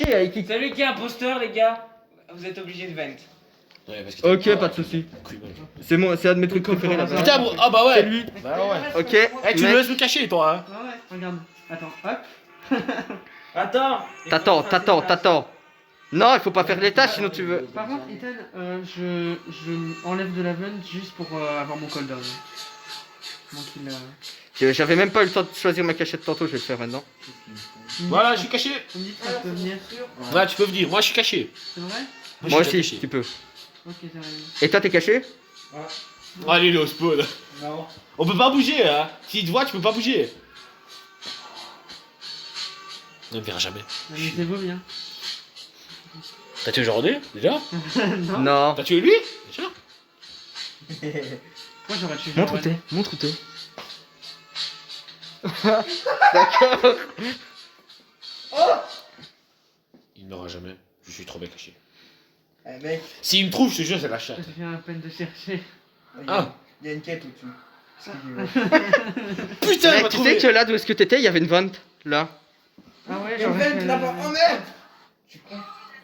C'est lui qui est imposteur, les gars. Vous êtes obligés de vent. Ouais, parce que Ok, pas de soucis. C'est un de mes trucs préférés là. Putain, bon, ah bah ouais. C'est lui. Bah ouais. Ok. Eh, tu mec. me laisses me cacher, toi, hein. Ouais, regarde. Attends, hop. Attends. T'attends. Non, il faut pas faire les tâches sinon tu veux. Par contre, Ethan, je enlève de la vent juste pour avoir mon cooldown. Donc J'avais même pas eu le temps de choisir ma cachette tantôt, je vais le faire maintenant. Voilà, je suis caché. Tu me dis que ça peut venir. Ouais, tu peux venir. Moi, je suis caché. C'est vrai? Moi je suis aussi, caché. tu peux. Ok, j'arrive. Et toi, t'es caché? Allez, il est au spawn. Non. On peut pas bouger, hein. S'il te voit, tu peux pas bouger. On ne verra jamais. Mais c'est beau bien. T'as tué Jordan déjà? Non. Non. T'as tué lui déjà? Moi j'aurais tué. Montre où t'es. Montre où t'es. D'accord. Il n'aura jamais. Je suis trop bien caché. Eh mec, S'il me trouve, je te jure, c'est la chatte. Ça fait la peine de chercher. Ah. il y a une quête au-dessus. Putain, il Mec, m'a tu trouvé. sais que là d'où est-ce que t'étais, il y avait une vente. Là. Ah ouais, Il y a une j'aurais vente fait là-bas. Oh merde.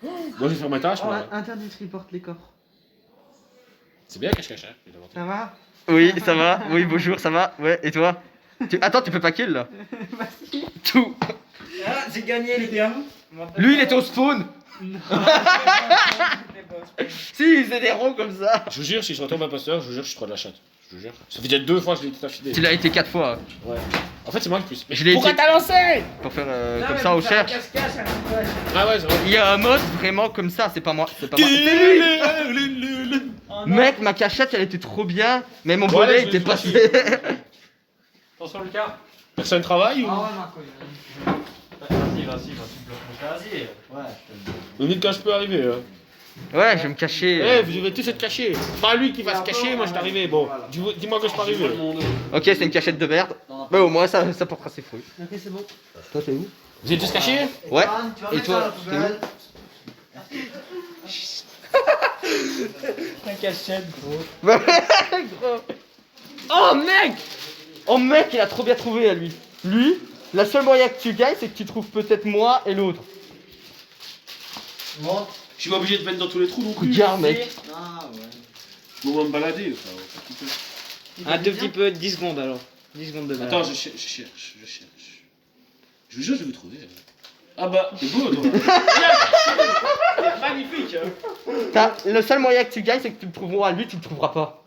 Moi, je vais faire ma tâche. Oh, moi. Internet reporte les coffres. C'est bien cache-cache, hein. je vais l'inventer. Ça va? Oui, ça va. Oui, bonjour, ça va. Ouais, et toi? Attends, tu peux pas kill là. Vas-y. Tout. Ah, j'ai gagné les gars. Lui, il était au spawn. Si, il faisait des ronds comme ça. Je vous jure, si je retombe imposteur, je vous jure, je suis trop de la chatte. Je vous jure. Ça fait déjà 2 fois que je l'ai tout affilé. Tu l'as été 4 fois Ouais. En fait, c'est moi le plus. Mais Je l'ai pourquoi été- t'as lancé? pour faire comme ça on cherche. Ah ouais, c'est vrai. Il y a un mode vraiment comme ça, c'est pas moi. C'est pas moi. C'est lui. Mec, ma cachette elle était trop bien, mais mon Bon, allez, volet je était vais passé. Attention Lucas. Personne travaille ou? Ah ouais Marco. Vas-y. Ouais, Vous me dites quand je peux arriver. Hein. Ouais, je vais me cacher. Eh, vous devez tous être cachés. C'est pas lui qui va se cacher, moi je suis arrivé. Bon, dis-moi que je peux arriver. Ok, c'est une cachette de merde. Bah au moins ça portera ses fruits. Ok, c'est bon. Toi t'es où? Vous êtes tous cachés? Ouais. Tu vas Et mettre toi, ça dans la poubelle. Un cachette gros. Gros. Oh mec! Oh mec, il a trop bien trouvé à lui. Lui, la seule moyen que tu gagnes, c'est que tu trouves peut-être moi et l'autre. Bon. Je suis pas obligé de mettre dans tous les trous non plus. Regarde mec. Ah ouais. Je vais me balader. Un tout petit peu, 10 secondes alors. 10 secondes de balade. Attends, je cherche. Je vous jure, je vais vous trouver. Ah bah, c'est beau toi. C'est magnifique. Hein. Le seul moyen que tu gagnes, c'est que tu le trouveras. Lui, tu le trouveras pas.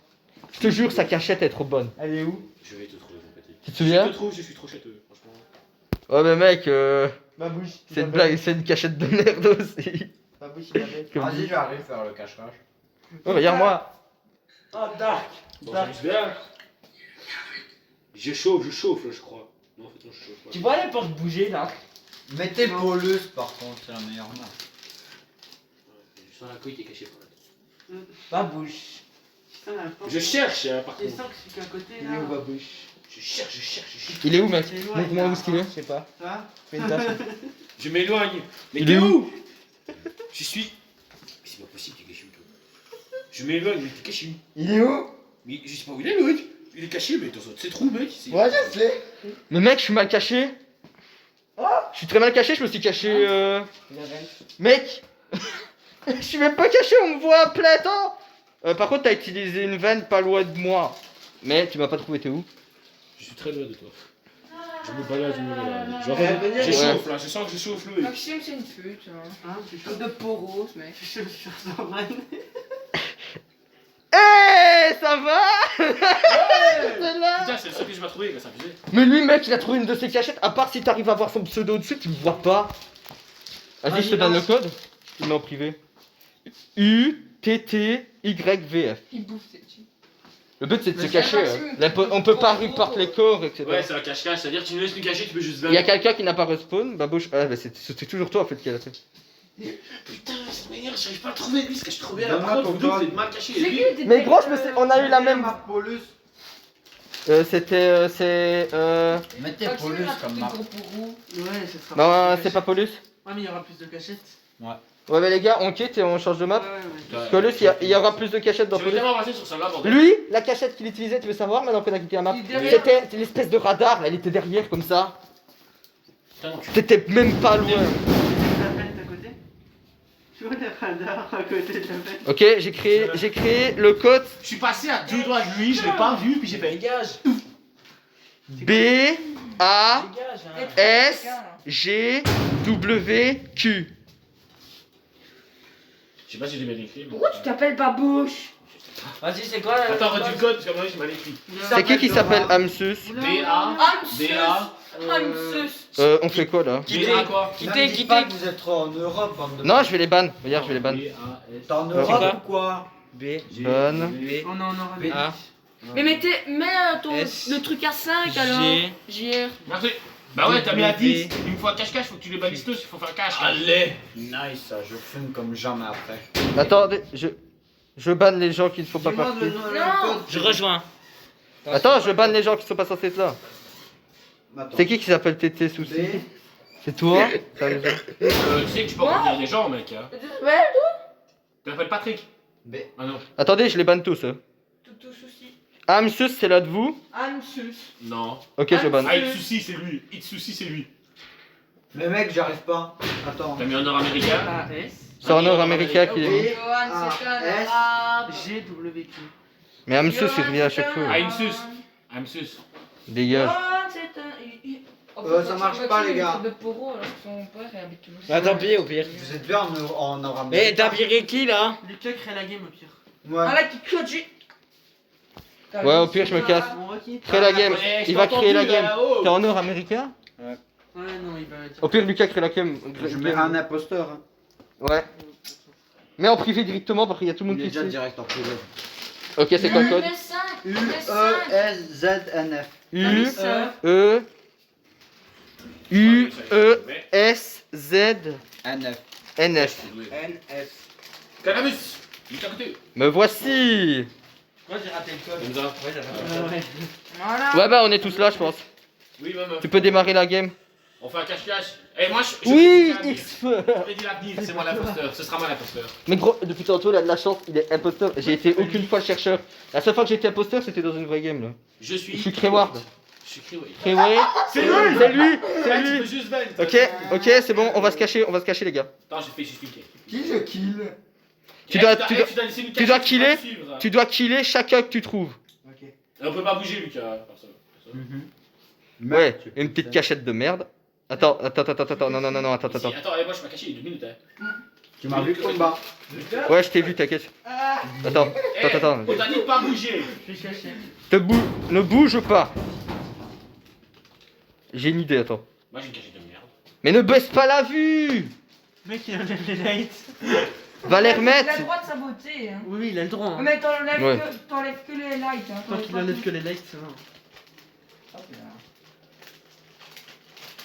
Je te jure, sa cachette est trop bonne. Elle est où? Je vais te trouver, mon petit. Tu te Je souviens? te trouve, je suis trop châteux, franchement. Ouais mais mec, Ma bouche. c'est une blague, c'est une cachette de merde aussi. Ma bouche il avait. Comme Vas-y, dit. je vais arriver faire le cache-cache. Oh regarde-moi. Oh dark. Bon, j'arrive bien. Je chauffe, là, je crois. Non, en fait, non, je chauffe pas. Tu vois les portes bouger là? Mettez Paulus par contre, c'est la meilleure marque. Je sens la couille qui est cachée par là. Ma bouche. Putain, la porte. Je cherche, hein, par Tu contre. sens que je suis qu'à côté Il là. est où ma bouche? Je cherche. Il est où mec? C'est loin, Montre-moi il où a- est-ce qu'il est. Je sais pas. Ça va? Fais une tâche. Je m'éloigne. Mais Il t'es est où? Je suis. Mais c'est pas possible, t'es caché où toi? Je m'éloigne, mais t'es caché où? Il est où? Mais je sais pas où il est, le mec. Il est caché, mais dans ces trous, mec. Ouais, je sais. Mais mec, je suis mal caché. Je suis très mal caché, je me suis caché. Il a vent. Mec, je suis même pas caché, on me voit plein temps. Par contre, t'as utilisé une veine pas loin de moi. Mais tu m'as pas trouvé, t'es où? Je suis très loin de toi. Je me balade, Ouais, Genre, venez, je ouais. chauffe là, je sens que je chauffe Loïc. Maxime, c'est une pute. Hein, tu Truc de poros, mec. Je suis sur son man. Eh, ça va? C'est là. Putain, c'est le seul que je vais trouver, il va s'amuser. Mais lui, mec, il a trouvé une de ses cachettes. À part si t'arrives à voir son pseudo dessus, tu le vois pas. Vas-y, je te donne le code. Je te le mets en privé. UTTYVF. Il bouffe ses chips. Le but, c'est de se Mais cacher. Maxime, On peut pas reporter les corps, etc. Ouais, c'est un cache-cache, c'est-à-dire que tu nous laisses nous cacher, tu peux juste Il y a quelqu'un qui n'a pas respawn. Bah, bouge. Ah, bah, c'est toujours toi en fait qui a fait. Putain, cette manière, j'arrive pas à le trouver, lui, il se cache trop bien. Donne-moi Par contre, ton vous deux, vous code. êtes mal cachés. C'est Lui, qui le détective? Mais gros, on a eu la même. Marque Paulus. C'était. Mettez Maxime, Paulus un truc comme de marque. gros pourrou. Ouais, ce sera. Non, plus c'est de pas cachettes. Paulus. Ouais, mais il y aura plus de cachettes. Ouais, mais les gars, on quitte et on change de Ouais, map. ouais. Paulus, il y aura plus de cachettes dans je vais Paulus. tellement passer sur celle-là, bordel. Lui, la cachette qu'il utilisait, tu veux savoir maintenant qu'on a quitté la map? Il est derrière. C'était l'espèce de radar, elle était derrière comme ça. Putain, non, tu- T'étais même pas loin. La planète à côté. Tu vois les radars à côté de la bête. Ok, j'ai créé le code Je suis passé à 2 doigts de lui, je l'ai pas vu, puis j'ai fait dégage. B A Dégage, hein. S G W Q. Je sais pas si j'ai bien écrit. mais- Pourquoi tu t'appelles pas Bouche? Vas-y, c'est quoi la. Attends, redis le code, parce qu'à mon avis, j'ai mal écrit. C'est qui s'appelle Amsus? D-A. D-A. On fait quoi là? D-A quoi? Quittez, Dites quittez. pas que vous êtes trop en Europe, bande de. Non, je vais les ban. Regarde, je vais les ban. D-A-S. T'es en C'est Europe quoi ou quoi? B. Ban. B. On est en Europe. A. Mais mets ton S. le truc à 5 alors. G. JR. Merci. Bah ouais, t'as mis à 10. W. Une fois cache-cache, faut que tu les balises tous, il faut faire cache. Allez. Nice, ça, je fume comme jamais après. Attendez, je banne les gens qui ne sont pas Dis-moi partis. le nom, le Non. code. Je rejoins. Attends, je banne les gens qui sont pas censés être là. Attends. C'est qui s'appelle TT Souci? B. C'est toi? Sérieusement. Tu sais que tu peux revenir des gens, mec. Hein. Ouais, Tu t'appelles Patrick? B. Ah non. Attendez, je les banne tous. tout souci. Amsus, c'est là de vous? Amsus. Non. Ok, je banne. Ah, Itsusi, c'est lui. Itsusi, c'est lui. Mais mec, j'arrive pas. Attends. T'as mis en nord-américain? A-S. C'est en nord-américain qu'il est mis. Johan, c'est un S. arabe. GWQ. Mais Amsus, il revient à chaque fois. Ah, Imsus. Amsus. Dégage. Johan, c'est un. Ça marche pas, les gars. De Poro, alors que son père est habitué. Bah tant pis au pire. Vous êtes bien en Europe. Mais t'as viré qui là? Lucas crée la game au pire. Ouais. Ah là, qui code j'ai. Ouais, au pire, je me casse. Bon, ok. Crée la game. Eh, je Il va t'ai créer la entendu, game. là-haut. T'es en nord-américain? Ouais, non, il va dire. Au pire, Lucas crée la game. Je mets un imposteur. Hein. Ouais. Mais en privé directement parce qu'il y a tout le monde Il est qui déjà sait. direct en privé. Ok, c'est quoi le code? U, E, S, Z, N, F. U, E, U, E, S, Z, N, F. N, F. N, F. Cannabis. Juste à côté. Me voici. Moi j'ai raté le code. Comme ça. Ouais, j'ai raté Ouais. Voilà. Ouais, bah, on est tous là, je pense. Oui, maman. Tu peux démarrer la game. On fait un cache-cache. Eh, moi, je. Oui, je X-Feu. prédis l'avenir, c'est moi l'imposteur. Ce sera moi l'imposteur. Mais gros, depuis tantôt, il a de la chance, il est imposteur. J'ai été aucune fois le chercheur. La seule fois que j'ai été imposteur, c'était dans une vraie game là. Je suis. Je suis Creward. Je suis Creward. Creway. C'est lui. C'est lui, c'est Ah, tu lui. peux juste ban. Ok, ok, c'est bon, on va se cacher les gars. Attends, j'ai fait juste cliquer. Qui je kill? Tu Eh, dois- laisser une tu dois cachette, killer. pas suivre. Tu dois killer chacun que tu trouves. Ok. Et on peut pas bouger, Lucas. Personne. Ouais, une petite cachette de merde. Attends, non, attends. Si, attends, eh, moi je suis pas caché, il y a 2 minutes. Hein. Tu m'as vu combat. Ouais, je t'ai vu, t'inquiète. Attends, Eh, attends. On t'a dit de pas bouger. Je suis caché. Ne bouge pas. J'ai une idée, attends. Moi j'ai une cachette de merde. Mais ne baisse pas la vue. Mec, il enlève les lights. Va les Il a remettre. le droit de saboter. Hein. Oui, il a le droit. Hein. Mais t'enlèves Ouais. que les lights. Hein. Tant qu'il enlève que les lights, ça va.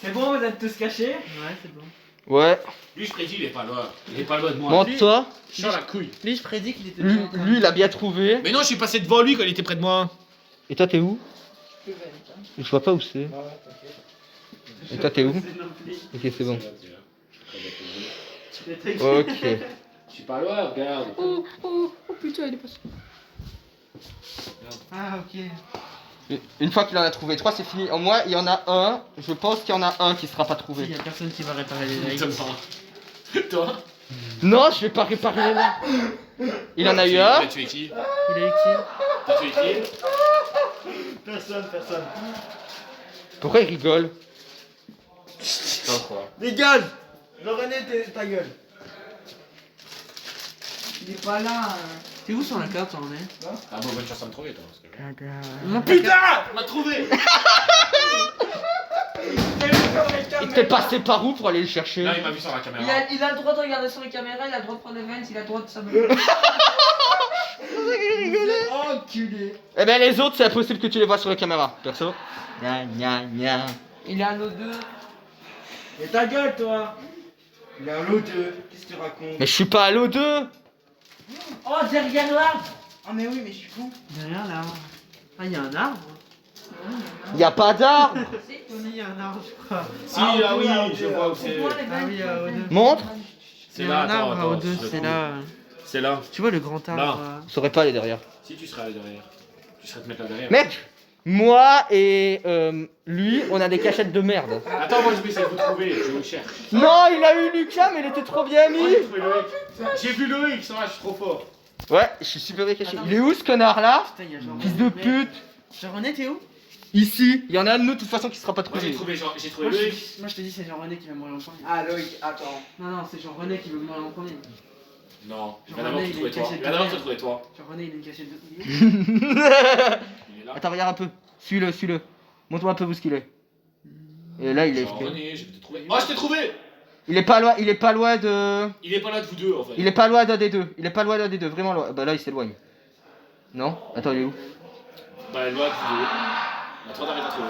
C'est bon, vous êtes tous cachés? Ouais, c'est bon. Ouais, Lui, je prédis, il est pas loin. Il est pas loin de moi. monte-toi. Je sens la couille. Lui, je prédis qu'il était Lui, déjà en train de- lui, il a bien trouvé. Mais non, je suis passé devant lui quand il était près de moi. Et toi, t'es où? Je vois pas où c'est. Et toi, t'es où? C'est non plus. Ok, c'est bon. C'était- Ok. Je suis pas loin, regarde. Oh putain, il est passé. Ah, ok. Une fois qu'il en a trouvé 3, c'est fini. Au moins, il y en a un. Je pense qu'il y en a un qui sera pas Il trouvé. y a personne qui va réparer les lights. Toi Non, je vais pas réparer les là. Il en a eu un. T'as tué qui? Il a eu qui? T'as tué qui? Personne. Pourquoi il rigole? Non, quoi. Dégage! René, ta gueule. Il est pas là. T'es où sur la carte, ça en est? Ah bon, bonne chance à me trouver, toi. Parce que... Mon Putain! On m'a trouvé! Il t'est passé par où pour aller le chercher? Là, il m'a vu sur la caméra. Il a le droit de regarder sur les caméras, il a le droit de prendre les vents, il a le droit de s'amuser. Enculé. Eh ben les autres, c'est impossible que tu les vois sur la caméra. Perso. Gna. Il est à l'eau 2. Et ta gueule, toi! Il est à l'eau 2. Qu'est-ce que tu racontes? Mais je suis pas à l'O2. Oh, derrière l'arbre. Ah, mais oui, mais je suis con. Derrière là. Ah, il y a un arbre. Y a pas d'arbre. Si, il y a un arbre, je crois. Si, ah oui, je vois où c'est. Ah oui, à O2. Montre. C'est Il y là, a un arbre attends, à attends, O2, je c'est le là. C'est là. Tu vois le grand arbre Là. là. Je saurais pas aller derrière. Si tu serais là derrière. Tu serais te mettre là derrière. Mec, moi et lui, on a des cachettes de merde. Attends, moi je vais essayer de vous trouver, je vous cherche. Non, il a eu Lucas, mais il était trop bien Oh, mis. j'ai trouvé Loïc. J'ai vu Loïc, ça va, je suis trop fort. Ouais, je suis super bien caché. Il est où ce connard là? Putain, il y a genre. Fils de pute. Jean-René, t'es où? Ici, il y en a un de nous de toute façon qui sera pas Moi j'ai trouvé. trouvé, j'ai trouvé Moi, Loïc. je te dis, c'est Jean-René qui va mourir en premier. Ah, Loïc, attends. Non, c'est Jean-René qui veut mourir en premier. Non, il va Jean-René, d'abord te il est trouver toi. caché Il va d'abord te derrière. trouver toi. Jean-René, il a une cachette de. Il est là. Attends, regarde un peu. Suis-le. Montre-moi un peu où ce qu'il est. Et là, il est. Jean-René, je vais te trouver. Oh, je t'ai trouvé. Il est pas loin de. Il est pas là de vous deux en fait. Il est pas loin d'un des deux. Vraiment loin. Bah là, il s'éloigne. Non? Attends, il est où? Bah, loin de vous deux. Bah, toi t'arrêtes à trouver.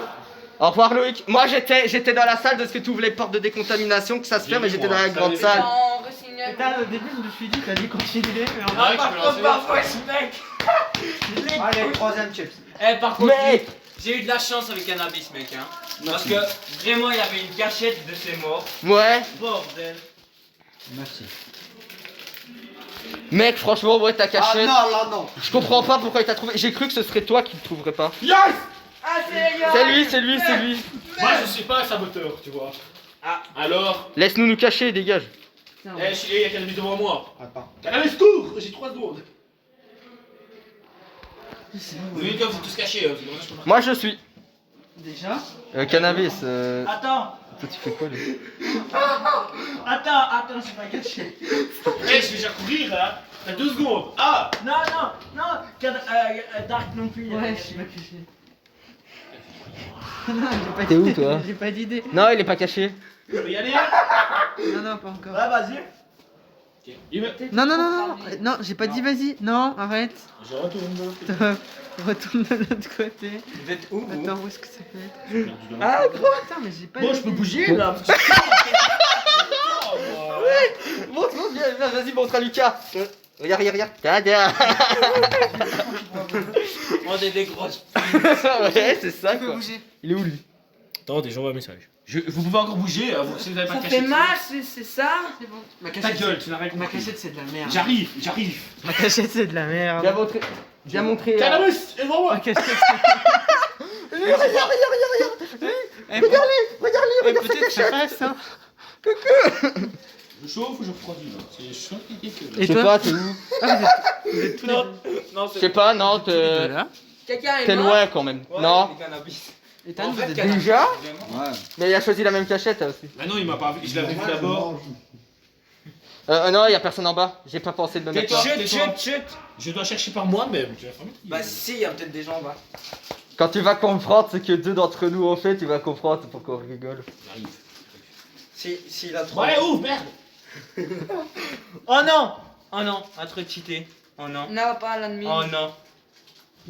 Au revoir Loïc. Moi j'étais dans la salle de ce que tu ouvres les portes de décontamination, que ça se ferme, mais j'étais dans la grande salle. Non, re-signal. Putain, au début, je me suis dit, t'as dit continuer, mais en Ah, ouais, tu peux lancer. Parfois, ce mec. Allez, troisième chips. Eh, par contre, Mec! j'ai eu de la chance avec Cannabis, mec. Hein. Parce que vraiment, il y avait une cachette de ses morts. Ouais. Bordel. Merci. Mec, franchement, ouais, ta Ah cachette. non, là non. Je comprends pas pourquoi il t'a trouvé. J'ai cru que ce serait toi qui le trouverais pas. Yes. Ah, c'est C'est lui. Moi je suis pas un saboteur, tu vois. Ah. Alors, Laisse-nous nous cacher, dégage. Putain, eh, il y a Cannabis devant moi. Attends. Cannabis, cours. J'ai 3 secondes. c'est Vous voyez comme vous tous cachés, parce que moi, je peux pas. Moi je suis. Déjà Cannabis, Attends, toi tu fais quoi là? attends, je suis pas caché. Eh, je vais déjà courir là. T'as 2 secondes. Ah. Non, Dark non plus. Ouais, je suis pas caché. Non, j'ai pas T'es où, d'idée, toi J'ai pas d'idée. Non, il est pas caché. Je peux y aller. Non, pas encore. Ouais, vas-y. Ok. Il me. Non, j'ai pas dit vas-y. Non, arrête. Je retourne. Stop. Retourne de l'autre côté. Vous êtes où, vous? Attends, où est-ce que ça peut être? J'ai perdu dans Ah, gros, attends, mais j'ai pas Bon, je d'idée. peux bouger là. Parce que... Oh, moi. Montre, vas-y, montre à Lucas. Regarde. Tada. On est des grosses. Ouais, c'est ça Tu peux quoi. bouger. Il est où lui? Attendez, j'envoie un message. Vous pouvez encore bouger, vous, si vous avez pas Ça de fait cachette. mal, c'est ça? C'est bon. Ma Ta cachette, gueule, tu n'arrêtes ma pas. cachette, c'est de la merde. J'arrive. Ma cachette, c'est de la merde. Viens montrer. Cannabis, et devant Ma moi. cachette, Regarde. c'est. Regarde-lui. Peut-être ça passe, hein. Je chauffe ou je refroidis là? C'est chaud et que. Et Je sais toi pas, t'es où? Vous êtes tous les Non, deux. non, Je sais pas, non, Tous les deux, t'es là. Quelqu'un est t'es mort? loin quand même. Ouais, Non. les Cannabis. Et Tan, En vous fait, êtes Cannabis, Déjà vraiment. Ouais. Mais il a choisi la même cachette aussi. Bah non, il m'a pas vu. Je l'avais vu d'abord. Non, il y a personne en bas. J'ai pas pensé de me mettre là. Chut. Je dois chercher par moi-même. Bah, si, il y a peut-être des gens en bas. Quand tu vas comprendre ce que deux d'entre nous ont fait, tu vas comprendre pourquoi on rigole. J'arrive. Si, il a trop. Ouais, ouvre, merde. Oh non, un truc cheaté. Oh non, Non, pas l'ennemi. oh non.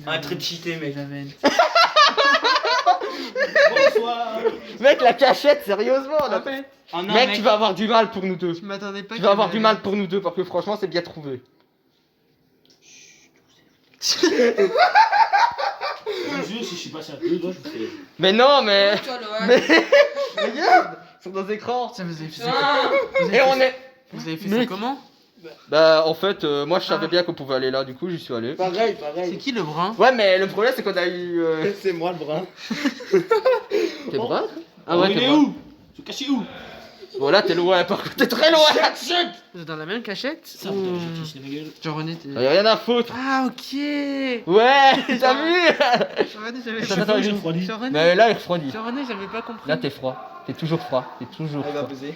Un truc cheaté, mec. J'avais. Bonsoir. Mec, la cachette, sérieusement là. Oh non, Mec, tu vas avoir du mal pour nous deux. Je m'attendais pas. Tu vas avoir du mal pour nous deux parce que franchement, c'est bien trouvé. Je vous jure, si je suis passé à 2 doigts, je vous fais. Mais non, mais. Tu vois, le Mais. Regarde sur nos écrans. Ça, vous avez fait ça. Ah, Vous avez Et fait on ça- est. Vous avez fait ça Mec. comment? Bah, en fait, moi je savais bien qu'on pouvait aller là, du coup j'y suis allé. Pareil. C'est qui le brun? Ouais, mais le problème c'est qu'on a eu. C'est moi le brun. T'es brun? Ah ouais, il est où? Tu es caché où? Bon, là t'es loin, par contre, t'es très loin là, chut. Vous êtes dans la même cachette? Ça, Ou- putain, j'ai touché ma gueule. Jean-René, t'es. Y'a rien à foutre. Ah, ok! Ouais, t'as vu? Jean-René, j'avais Attends, pas attends, j'ai il est où? refroidi. Jean-René, Mais là il refroidit. Jean-René, j'avais pas compris. Là t'es froid. T'es toujours froid. T'es toujours Il va froid. baiser.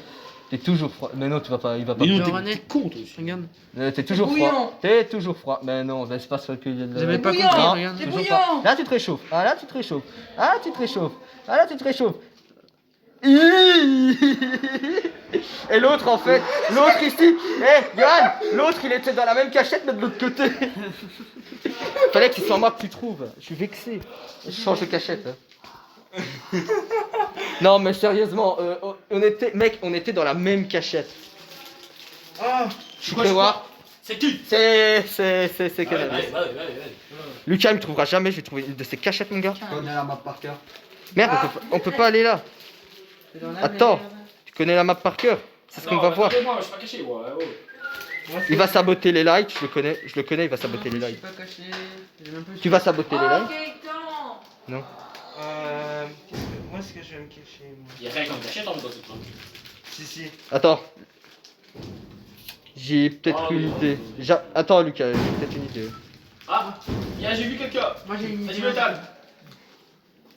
T'es toujours froid. Mais non, tu vas pas. Il va pas. Mais non, Jean-René. t'es con toi aussi. Regarde. T'es toujours bouillant. froid. T'es toujours froid. Mais non, c'est pas ce qu'il y a de J'avais pas bouillant. compris, Non, regarde. C'est toujours bouillant. pas. Là tu te réchauffes. Ah là tu te réchauffes. Ah tu te réchauffes. Ah là tu te réchauffes. Et l'autre en fait, l'autre ici, Yann, l'autre il était dans la même cachette mais de l'autre côté. Fallait que ce soit moi que tu trouves. Je suis vexé. Je change de cachette. Non mais sérieusement, on était dans la même cachette. Ah, Tu peux voir. C'est qui? C'est Cannabis. Allez. Lucas il me trouvera jamais, je vais trouver une de ses cachettes mon gars. Je connais la map par cœur. Merde, on peut pas aller là. T'es dans la Attends. merde. Tu connais la map par cœur. C'est ce qu'on va voir. Moi, je suis pas caché, moi. Il va saboter les likes, je le connais, il va saboter les Je suis likes. pas caché. J'ai même pas- Tu vas saboter les Oh, likes. Gaëtan. Moi, est-ce que je vais me cacher moi? Il y a rien comme cachette en fait dans cette truc. Si. Attends. J'ai peut-être Oh, une non. idée. Attends, Lucas, j'ai peut-être une idée. Ah, j'ai vu quelqu'un. Moi j'ai une Vas-y, idée. Ethan.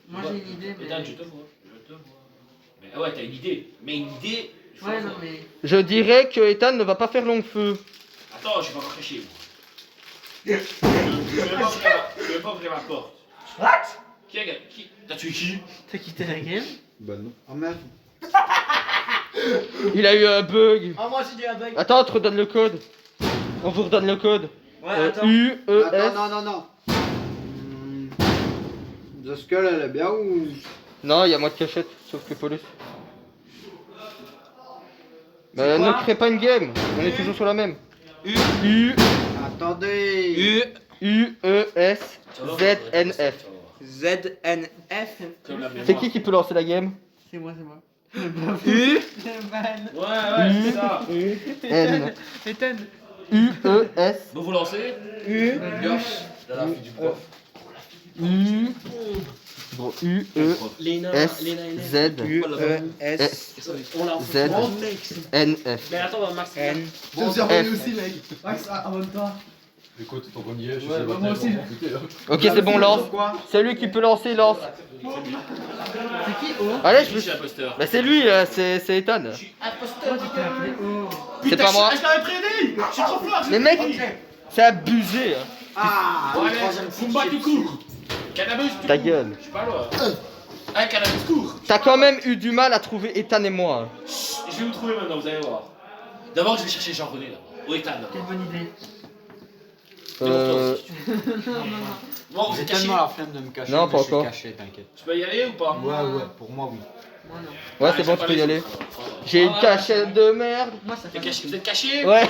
Moi j'ai une idée. Mais... Ethan, je te vois. Mais ah ouais, t'as une idée. Mais une idée. je Ouais, comprends. non, mais. Je dirais que Ethan ne va pas faire long feu. Attends, je vais pas encore cacher moi. Je vais pas ouvrir ma porte. What? Qui T'as tué qui? T'as quitté la game? Bah non. Oh merde. Il a eu un bug. Oh, moi aussi j'ai un bug. Attends, on te redonne le code. On vous redonne le code. Ouais, attends. U-E-S. Attends, non. The Skull, elle est bien ou. Non, il y a moins de cachette, sauf que police. Mais quoi ne crée pas une game, on est toujours sur la même. Attendez. U-E-S-Z-N-F. ZNF. Comme la mémoire. C'est qui peut lancer la game? C'est moi, c'est moi. U. Ouais, c'est ça. N. Ethan. U-E-S. Donc vous lancez. Dans la fille du prof. U. Bon, U-E-S-Z-N-F. On l'a Mais attends, Max. N. F. aussi, mec. Max, abonne-toi. Écoute, ton premier, je Ouais, sais bah, pas moi aussi. Ok, c'est bon, lance. Quoi? C'est lui qui peut lancer, lance. C'est qui Oh Allez, Je suis imposteur. Bah c'est lui, c'est Ethan. Pourquoi tu t'es appelé Oh C'est pas moi. Je t'avais prévenu. Je suis trop fort. Mais mec, c'est abusé. Hein. Ah, Bon, le allez, troisième Kumba, tu cours. Cannabis, tu Ta cours. gueule. Je suis pas loin. Ah, Cannabis, cours. T'as quand même eu du mal à trouver Ethan et moi. Je vais vous trouver maintenant, vous allez voir. D'abord, je vais chercher Jean-René là. Ou Ethan là. Quelle bonne idée. Bon, vous J'ai êtes caché. tellement la flemme de me cacher. Non, mais pas je suis encore. caché, t'inquiète. Tu peux y aller ou pas? Ouais, pour moi, oui. Moi non. Ouais, c'est bon, tu peux y aller. J'ai une cachette de merde. Moi ça T'es fait. caché, vous êtes caché? Ouais,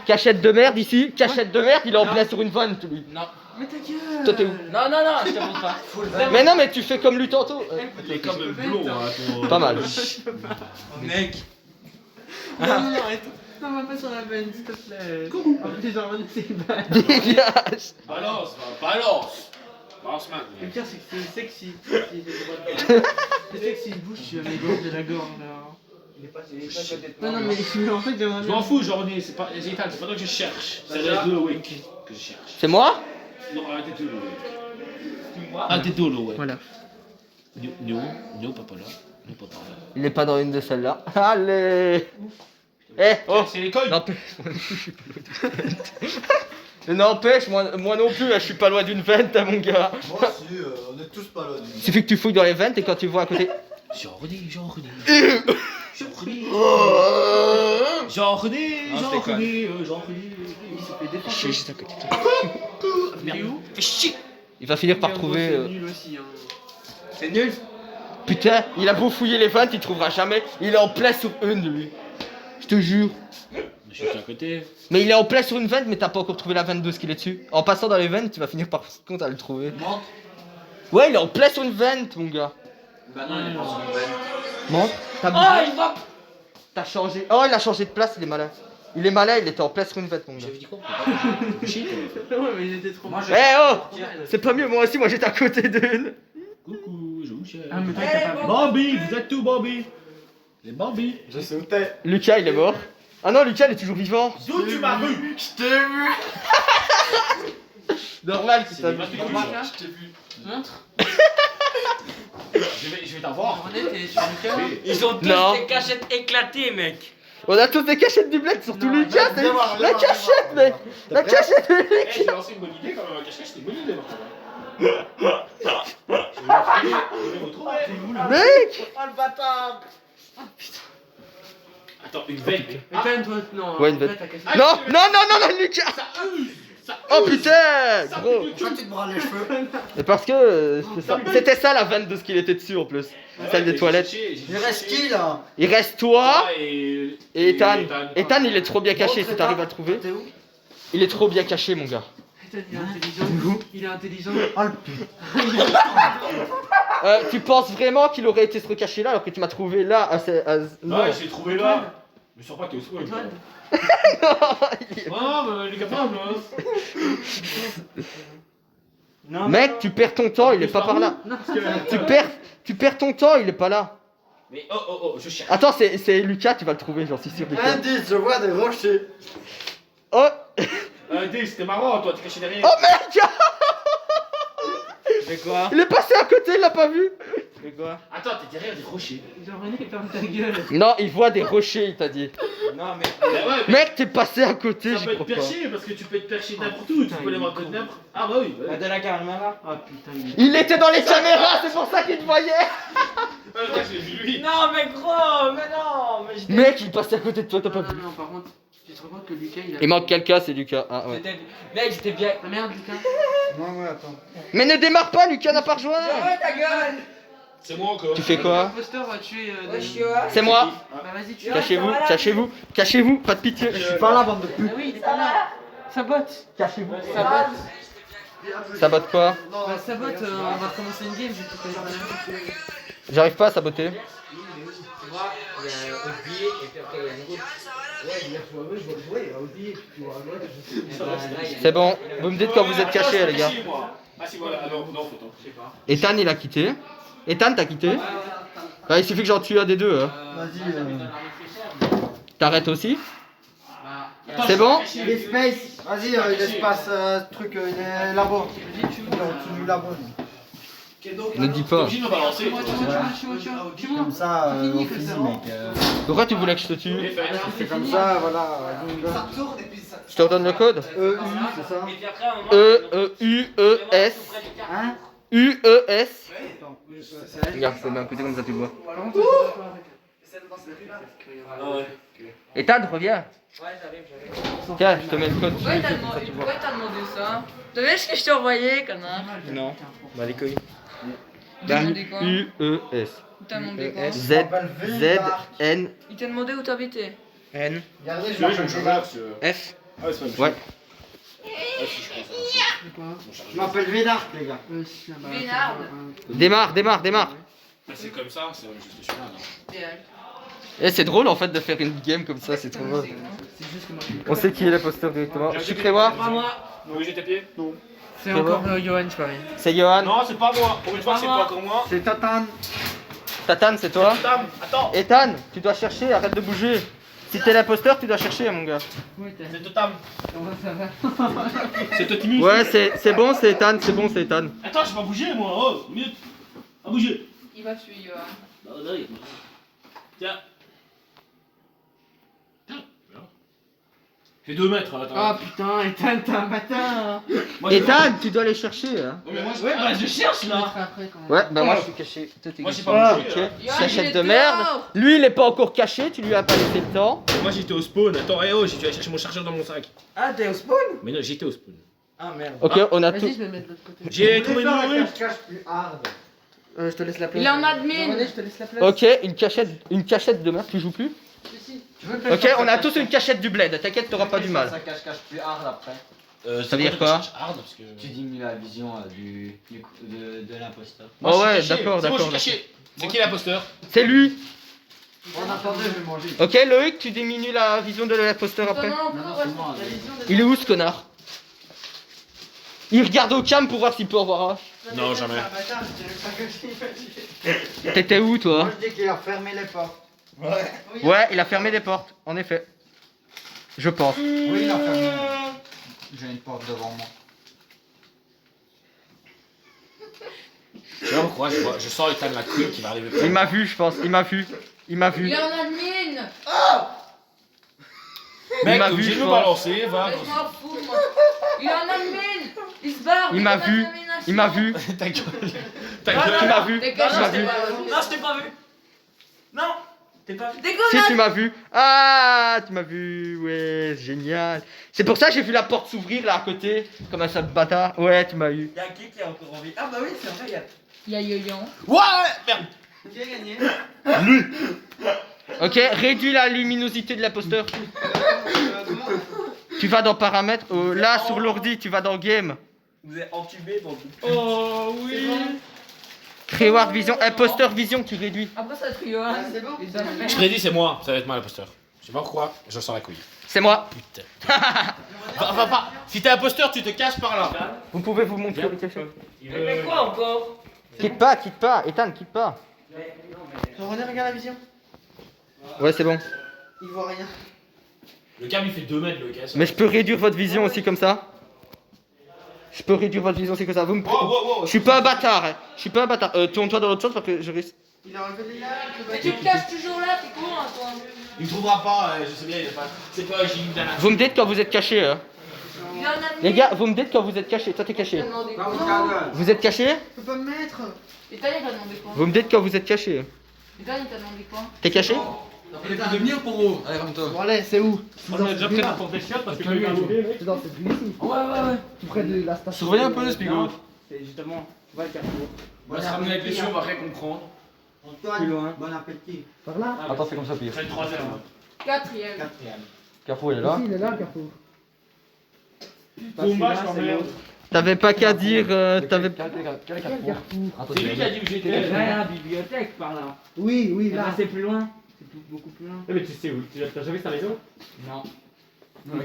cachette de merde ici. Cachette de merde, il est en place sur une vanne, lui. Non. Mais ta gueule. Toi, t'es où? Non, je te montre pas. Mais non, mais tu fais comme lui tantôt. Il est comme blond, hein, ton- Pas mal. Mec. Non, arrête. Non, va pas sur la veine, s'il te plaît. Ah, t'es dans la c'est une balle. Dégage. Balance, balance. Balance, man. Le pire, c'est que c'est sexy. C'est sexy, une bouche sur les bords de la gorge là. Non, non, mais en fait, j'aimerais Je bien. m'en fous, Jean-René, c'est pas Ethan, c'est pas toi que je cherche. C'est les deux, oui, que je cherche. C'est moi? Non, arrêtez de l'eau. Arrêtez de l'eau, ouais. Voilà. Non, papa là. Non, papa là. Il n'est pas dans une de celles-là. Allez. Oh. C'est l'école. N'empêche, moi non plus, je suis pas loin d'une vente. N'empêche, moi non plus, je suis pas loin d'une vente, hein, mon gars. Moi aussi, on est tous pas là. Il suffit que tu fouilles dans les ventes et quand tu vois à côté. Jean-René. Jean-René. Oh. Jean-René. Non, je Jean-René. Il se fait défoncer. Juste à côté. Il est où Fais chier. Il va finir par trouver. C'est nul aussi, hein. C'est nul. Putain, il a beau fouiller les ventes, il trouvera jamais. Il est en plein sur une, lui. Je te jure. Je suis à côté. Mais il est en plein sur une vente, mais t'as pas encore trouvé la vente de ce qu'il est dessus. En passant dans les ventes, tu vas finir par contre à le trouver. Montre. Ouais, il est en plein sur une vente, mon gars. Bah non, il est pas sur une veine. Montre. T'as Oh, il va. T'as changé. Oh, il a changé de place, il est malin. Il est malin, il était en place sur une vente, mon gars. J'avais dit quoi? Chier, Ouais, mais il était trop. Moi, Eh oh! C'est pas mieux, moi aussi, moi j'étais à côté d'une. Coucou, je vous cherche. Ah, mais toi, t'as pas. Bambi, vous êtes tout Bambi. Les Bambi. Je sais où t'es. Lucas, il est mort. Ah non, Lucas, il est toujours vivant. D'où tu m'as vu? Je t'ai vu. Normal qu'il C'est t'a des vu. masques. Je t'ai vu. Montre. Je vais t'avoir. René, t'es sur le cœur. Ils ont tous Non. des cachettes éclatées, mec. On a tous des cachettes du bled, surtout Non, Lucas. viens voir, La viens voir, cachette, viens mec. voir. La cachette de Eh, Lucas. j'ai lancé une bonne idée quand même. Cache-cache, c'était une bonne idée. Je vais vous trouver. Mec. Oh le bâtard. Attends, une veille. Ethan, toi, non. Ouais, une en fait, bête. t'as cassé. Non, non, non, non, non, Lucas. Oh putain, gros. Pourquoi tu te branles les cheveux? Mais parce que c'était ça la vanne de ce qu'il était dessus en plus. Celle des toilettes. Il reste qui là? Il reste toi et et Ethan. Ethan, il est trop bien caché Montre, si t'arrives à Ethan. le trouver. T'es où? Il est trop bien caché, mon gars. Ethan, il est intelligent. Il est intelligent. Oh le putain. Tu penses vraiment qu'il aurait été se recacher là alors que tu m'as trouvé là non. Ouais, j'ai trouvé là. Mais sur pas, t'es au secours. Ethan. Oh, mais il est capable. Non, Mec, tu perds ton temps, il est pas par là. Non, Tu perds ton temps, il est pas là. Mais oh, je cherche. Attends, c'est Lucas, tu vas le trouver, j'en suis sûr. Lucas. Indice, je vois des rochers. Oh, C'était marrant, toi, t'es caché derrière. oh mec, Mais quoi? il est passé à côté, il l'a pas vu. Mais quoi? Attends, t'es derrière des rochers. Jean-René, ferme ta gueule. Non, il voit des rochers, il t'a dit. Non, mais. Ouais, Mec, t'es passé à côté, ça j'y peut crois être pas. perché parce que tu peux être perché n'importe où, tu peux aller voir que n'importe. Ah bah oui. La de la caméra? Ah putain, il est. Il était dans les caméras, c'est pour ça qu'il te voyait. J'ai vu lui. Non, mais gros, mais non, mais je Mec, il passait à côté de toi, t'as pas Non, vu. non, par contre, tu te rends compte que Lucas il a. Il manque quelqu'un, c'est Lucas. Ah ouais. Mec, j'étais bien. Ah merde, Lucas. Ouais, attends. Mais ne démarre pas, Lucas n'a pas rejoint. ta gueule. C'est moi encore. Tu fais quoi? L'imposteur va tuer. C'est moi. Bah vas-y, tue. Cachez-vous, cachez-vous, cachez-vous, pas de pitié. Je suis pas là, bande de putes. Ah oui, il est pas là. Sabote. Cachez-vous. Sabote. Sabote quoi? Bah sabote, on va recommencer une game, je vais tout faire. J'arrive pas à saboter. C'est bon, vous me dites quand vous êtes cachés les gars. Ah si voilà, alors non, photo. Je sais pas. Ethan il a quitté. Ethan t'as quitté? Bah, il suffit que j'en tue un des deux. Hein. Vas-y, T'arrêtes aussi? C'est bon? il est space. Vas-y, l'espace, truc, il est là-bas. Non, tu nous là-bas. Ne dis T'es pas. obligé de me balancer. Tu Comme ça, C'est fini, on comme finit, ça. mec. Pourquoi tu voulais que je te tue? C'est comme ça, voilà. Je te redonne le code? EU, c'est ça? Et puis après, un moment. E-E-U-E-S. Hein? U-E-S. Regarde, c'est bien côté comme ça tu le vois. Ethan, reviens. Ouais, j'arrive. Tiens, je te mets le code. Pourquoi t'as demandé ça? T'as vu ce que je t'ai envoyé, connard? Non. Bah les couilles. T'as demandé quoi? U-E-S. T'as demandé quoi? Z, Z, N, Il t'a demandé où t'habitais? N, Regardez, Tu veux, je me joue là, parce que. F. Ah ouais, c'est pas Ouais. Je m'appelle Vénard, les gars. Vénard. Démarre, démarre, démarre. C'est comme ça, c'est juste celui-là, non? Eh, c'est drôle en fait de faire une game comme ça, c'est trop drôle. On sait qui est l'imposteur directement. Je suis Prévoir. Pas moi. Oui, j'ai tes pieds. C'est encore Johan, je parie. C'est Johan. Non, c'est pas moi. Pour une fois que c'est pas encore moi. C'est Tatane. Tatane, c'est toi. Tam, attends. Ethan, tu dois chercher, arrête de bouger. Si t'es l'imposteur, tu dois chercher, mon gars. C'est Totam. Comment ça va? C'est Totimus. Ouais, c'est bon, c'est Ethan, c'est bon, c'est Ethan. Attends, j'ai pas bougé, moi. Oh, une minute. Pas bougé. Il va tuer Johan. Bah, derrière. Tiens. Fais 2 mètres, attends. Ah putain, Ethan, t'es un bâtard. Moi, je- Ethan, tu dois aller chercher. Hein. Ouais, mais moi, ouais, bah, je cherche Je là. mettrai après quand même. Ouais, bah moi je suis caché. Toi, t'es Moi, j'ai caché. pas bougé. Ok, là. Johan, il cachette est de merde. dehors. Lui, il est pas encore caché, tu lui as pas laissé le temps. Moi, j'étais au spawn. Attends, oh, j'ai dû aller chercher mon chargeur dans mon sac. Ah, t'es au spawn? Mais non, j'étais au spawn. Ah, merde. Ok, on a tout. Vas-y, je vais mettre de l'autre côté. J'ai trouvé une nourrice. cache-cache plus hard. Je te laisse la place. Il est en admin. Jean-René, je te laisse la place. Ok, une cachette de merde, tu joues plus? Ok, on a tous une cachette du bled, t'inquiète, t'auras pas du mal. Ça cache plus hard après. Ça veut dire quoi? Tu diminues la vision de l'imposteur. Oh ouais, d'accord, d'accord. C'est qui l'imposteur? C'est lui. En attendant, je vais manger. Ok, Loïc, tu diminues la vision de l'imposteur après. Non, Non, non, c'est moi. Il est où ce connard? Il regarde au cam pour voir s'il peut en voir un. Non, jamais. T'étais où Moi, toi? je dis qu'il a fermé les portes. Ouais, il a fermé les portes, en effet. Je pense. Oui, il a fermé. J'ai une porte devant moi. Je sais pas pourquoi, je sens Ethan la queen qui va arriver. Il m'a vu, je pense. Il m'a vu. Il m'a Il vu. est en admin. Il Mec, m'a t'es vu, obligé je de me pense. balancer, va. Mais je m'en fous, moi. Il est en admin. Il se barre. Il m'a vu. Il m'a vu. Ta gueule. Tu m'as vu. Dégage, Tu m'as je t'ai vu. pas vu. Non, je t'ai pas vu. Non, t'es pas vu. Dégage. Si tu m'as vu. Ah, tu m'as vu. Ouais, génial. C'est pour ça que j'ai vu la porte s'ouvrir là à côté. Comme un sale bâtard. Ouais, tu m'as eu. Y'a qui est encore en vie? Ah, bah oui, c'est vrai, y'a. Il y a Yoyon. Ouais, merde. Qui a gagné? Ok, réduis la luminosité de l'imposteur. Tu vas dans paramètres. Là, sur l'ordi, tu vas dans game. Vous êtes entubé, bon. Oh oui. Reward vision. Imposteur vision, tu réduis. Après, ça va être Yohan. C'est bon. Je prédis, c'est moi. Ça va être moi l'imposteur. Je sais pas pourquoi, je sens la couille. C'est moi. Putain. Va pas. Si t'es imposteur, tu te caches par là. Vous pouvez vous montrer les cachettes. Mais quoi encore? Quitte pas, Ethan, quitte pas. René, regarde la vision. Ouais, c'est bon. Il voit rien. Le câble il fait 2 mètres le casse. Mais je peux réduire votre vision aussi comme ça. Je peux réduire votre vision aussi comme ça. Vous me... Je suis pas un bâtard. Hein. Je suis pas un bâtard. Tourne-toi dans l'autre sens parce que je risque. Il a enlevé les lacs. Mais tu te caches toujours là, t'es con, hein, toi. Il me trouvera pas, je sais bien, il est pas. C'est pas Gilles Dana. Vous me dites quand vous êtes caché. Hein. Il en a Les gars, vous me dites quand vous êtes caché. Toi, t'es caché. demandé quoi? Vous êtes caché? Je peux pas me mettre. Et toi, il t'a demandé quoi? Vous me dites quand vous êtes caché. Et toi, il t'a demandé quoi? T'es caché? Il est de venir pour vous. Allez, rentre-toi. Bon, allez, c'est où? Moi, j'en ai déjà pris la porte des chiottes parce que je vais arriver, mec. C'est dans cette rue ici. Ouais. Tout près de la station. Surveillez un peu le Spigo. C'est justement, va le carrefour. On va se ramener avec les yeux, on va rien comprendre. Antoine, Plus loin. bon appétit. Par là? Attends, fais comme ça, pire. C'est le 3ème. Quatrième. Quatrième. Carrefour, il est là. Il est là, le carrefour. Pumba, je t'emmerde. T'avais pas qu'à dire. T'avais. Quel carrefour? C'est lui qui a dit où j'étais. La bibliothèque par là. Oui, oui, là. C'est plus loin. C'est beaucoup plus loin. Mais tu sais où? T'as jamais vu sa maison? Non.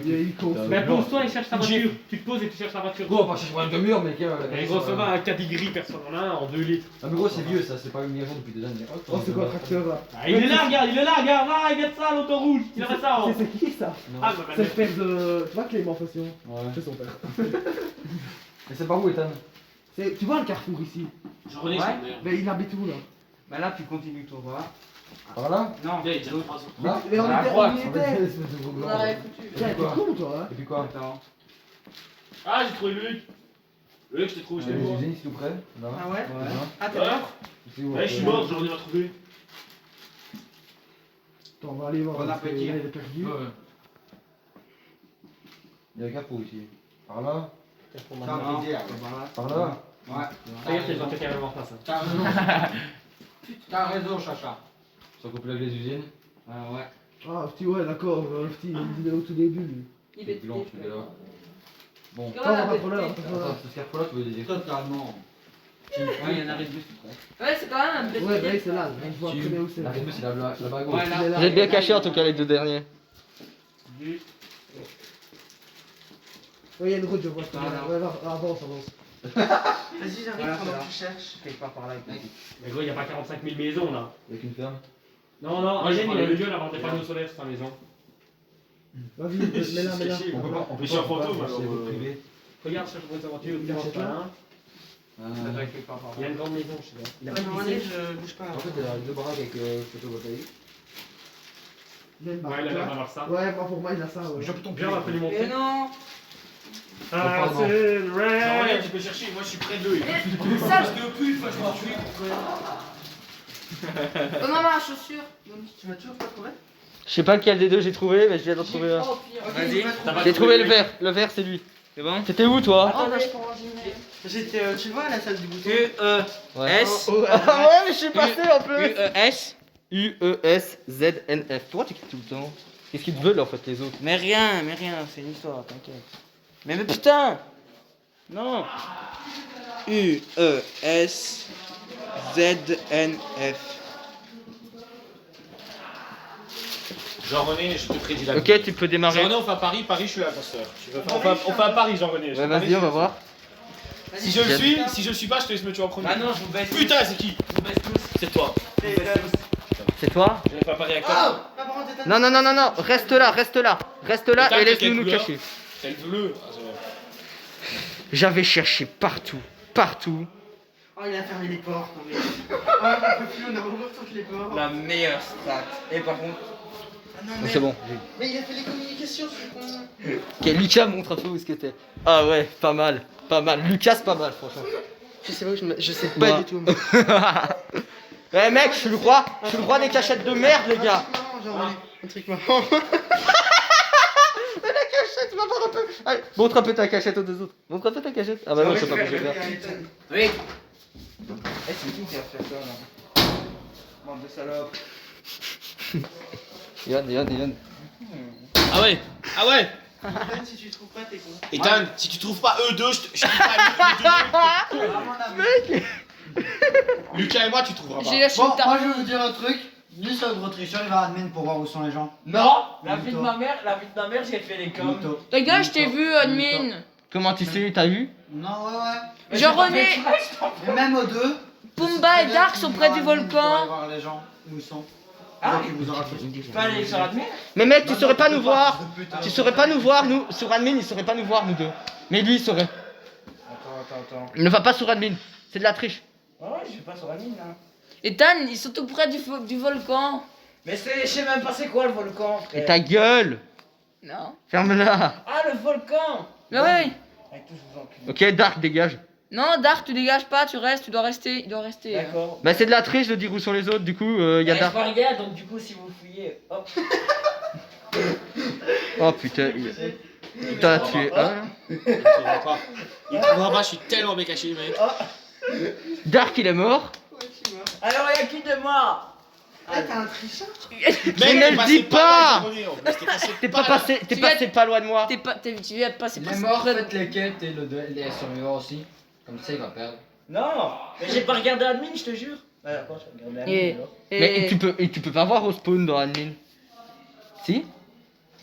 Il compte. Mais pose-toi et cherche ta voiture. Tu te poses et tu cherches ta voiture. Gros, on va chercher pour un demi-heure, mec. Mais gros, ça va, un caddie gris, personne en a un en 2 litres. Ah, mais gros, c'est vieux ça, c'est pas une maison depuis des années. Oh, c'est quoi le tracteur là? Ah, il est là, regarde, là, il vient de ça, l'auto rouge. Il avait ça avant. C'est qui ça? Ah, bah, C'est le père de. Tu vois Clément Fassion? Ouais. C'est son père. Mais c'est par où, Ethan? Tu vois le carrefour ici? Jean-René, je t'emmerde. Mais il habite où là? Bah là, tu continues ton va. Par là? Non, Viens, il dit 3 ans. Là? Mais on À était droite, on y était. Espèce de gros On blanc. aurait foutu. Tiens, t'es con toi hein? Et puis quoi? attends. Ah, j'ai trouvé Luc. Luc, je t'ai trouvé, je t'ai Les trouvé. usines, s'il vous plaît. Là. Ah ouais? Là. Ah t'es Ouais. mort? C'est où? Ouais, je suis mort, j'en ai retrouvé. Attends, on va aller voir. Bon parce que appétit. là, il est perdu. Ouais. Il y a le carrefour ici. Par là? Par là? Ouais. Regarde, les gens étaient carrément en face. Hein. T'as raison, chacha. Ça coupe avec les usines. Ouais. Ah, petit, ouais, d'accord. Petit, il est au tout début lui. Il est Blanc, tu es là. Bon. Comment on Attends, on va appelle pas trop là, on va ça? pas trop là. Attends, ce carrefour-là, tu veux dire? Totalement. Ouais, il y en a Red Bull. Ouais, c'est quand même un petit. Ouais, bah c'est là. Je vois très bien où c'est. La Red Bull, c'est là-bas à gauche. Ouais, là. Il est là. Vous êtes bien cachés en tout cas, les deux derniers. Ouais, il y a une route, je vois. Ah, là. Ouais, avance, avance. Vas-y, j'arrive Voilà, pendant c'est là. que tu cherches. Quelque part par là. Mais gros, il n'y a pas 45 000 maisons là. Avec une ferme. Non, Eugène, il a le gueule avant des panneaux solaires sur sa maison. Vas-y, mets là, mets là. On peut pas. On peut Mais je suis en pas. fantôme, C'est alors, votre privé. Regarde, cherche pour sa voiture, Il il achète là. y a une grande maison, je sais pas. Il a Ouais, pas mais pissé. je bouge pas. En fait, il y a deux baraques avec photovoltaïque. Il y a une barre, Ouais, il tu a l'air vois. d'avoir ça. Ouais, moi pour moi, il a ça. Ouais. Bien, on va te lui Mais montrer. non. Ah, c'est Jean-René, red. tu peux chercher, moi je suis près d'eux. Ça, Fils de pute, va je m'en tuer. donne-moi ma chaussure. Tu vas toujours pas trouver? Je sais pas lequel des deux j'ai trouvé, mais je viens d'en trouver un. Oh, pire. Vas-y. J'ai trouvé le vert. Le vert, c'est lui. C'est bon? C'était où toi? Attends, là, je prends un gymnase. J'étais, tu vois, la salle du bouton. U-E-S. Ah ouais, mais je suis passé en plus. U-E-S. U-E-S-Z-N-F. Pourquoi tu cliques tout le temps? Qu'est-ce qu'ils te veulent en fait, les autres? Mais rien, c'est une histoire, t'inquiète. Mais putain! Non! U-E-S-Z-N-F. Jean-René, je te prédis la Ok, tu peux démarrer. Jean-René, on fait à Paris, Paris, je suis l'imposteur. On fait à Paris, Jean-René. Ouais, vas-y, on va voir. Si je le suis pas, je te laisse me tuer en premier. Ah non, je vous baisse. Putain, c'est qui? Je vous baisse tous. C'est toi. C'est toi? Je vais pas Paris avec toi. Non, non, non, non, non. Reste là, reste là. Reste là Putain, et de laisse-nous quelle nous couleur cacher. C'est le bleu. Ah, J'avais cherché partout. Partout. Oh, il a fermé les portes. Non, mais... Ah, on peut plus, on a ouvert toutes les portes. La meilleure strat. Et par contre, Ah non, Bon, mais... c'est bon. Mais il a fait les communications, ce con. Ok, Lucas montre un peu où ce que t'es. Ah ouais, pas mal. Pas mal. Lucas, pas mal, franchement. Je sais pas où je sais pas du tout. Eh mec, je suis le roi des cachettes de merde, les gars. Un truc marrant. Mais la cachette, va voir un peu. Allez, montre un peu ta cachette aux deux autres. Montre un peu ta cachette. Ah bah non, je sais pas bouger là. oui. Eh, c'est qui a fait ça là? Bande de salopes. Yann. Ah ouais. Ah ouais. Si tu trouves pas, t'es con. Ethan, si tu trouves pas eux deux, je te dis pas eux deux. Lucas et moi, tu trouveras pas. J'ai lâché Bon, une moi je tarte. vais vous dire un truc. Dis sur le gros tricheur, il va à admin pour voir où sont les gens. Non, la vie de Mytho. ma mère, j'ai fait les coms. Mytho. Ta gueule, je t'ai vu, admin. Comment tu sais, t'as vu? Non, ouais. Je René, Et même aux deux. Pumba et Dark sont près du Pour aller volcan. voir les gens où ils sont. Ah. Donc, il vous aura fait. Tu peux aller sur admin? Mais mec, tu saurais pas nous voir. Putain. Tu saurais pas nous voir, nous. Sur admin, il saurait pas nous voir, nous deux. Mais lui, il saurait. Attends. Il ne va pas sur admin. C'est de la triche. Ouais, je suis pas sur admin là. Et Tan, ils sont tout près du volcan. Mais je sais même pas c'est quoi le volcan. Et frère. ta gueule. Non. Ferme-la. Ah, le volcan! Mais oui. Avec tous vos enculés. Ok, Dark, dégage. Non, Dark, tu dégages pas, tu restes, tu dois rester. Il doit rester. D'accord. Bah, c'est de la triche de dire où sont les autres. Du coup, il y a Ouais, Dark. je regarde, donc du coup, si vous fouillez, hop. Oh putain, il t'a tué. Hein Il trouvera pas. Il trouvera pas, je suis tellement bien caché, mec. Dark, il est mort. Alors, il y a qui de mort? Ah, t'es un tricheur? Mais ne le dis pas. T'es pas passé, Tu viens- passé pas loin de moi. Tu viens de passer Il par est ce mort, près de- faites les quêtes et les survivants aussi. Comme ça, il va perdre. Non, mais j'ai pas regardé admin, je te jure. Ouais, d'accord, je vais regarder Et- admin alors. Mais tu peux pas voir au spawn dans admin. Si?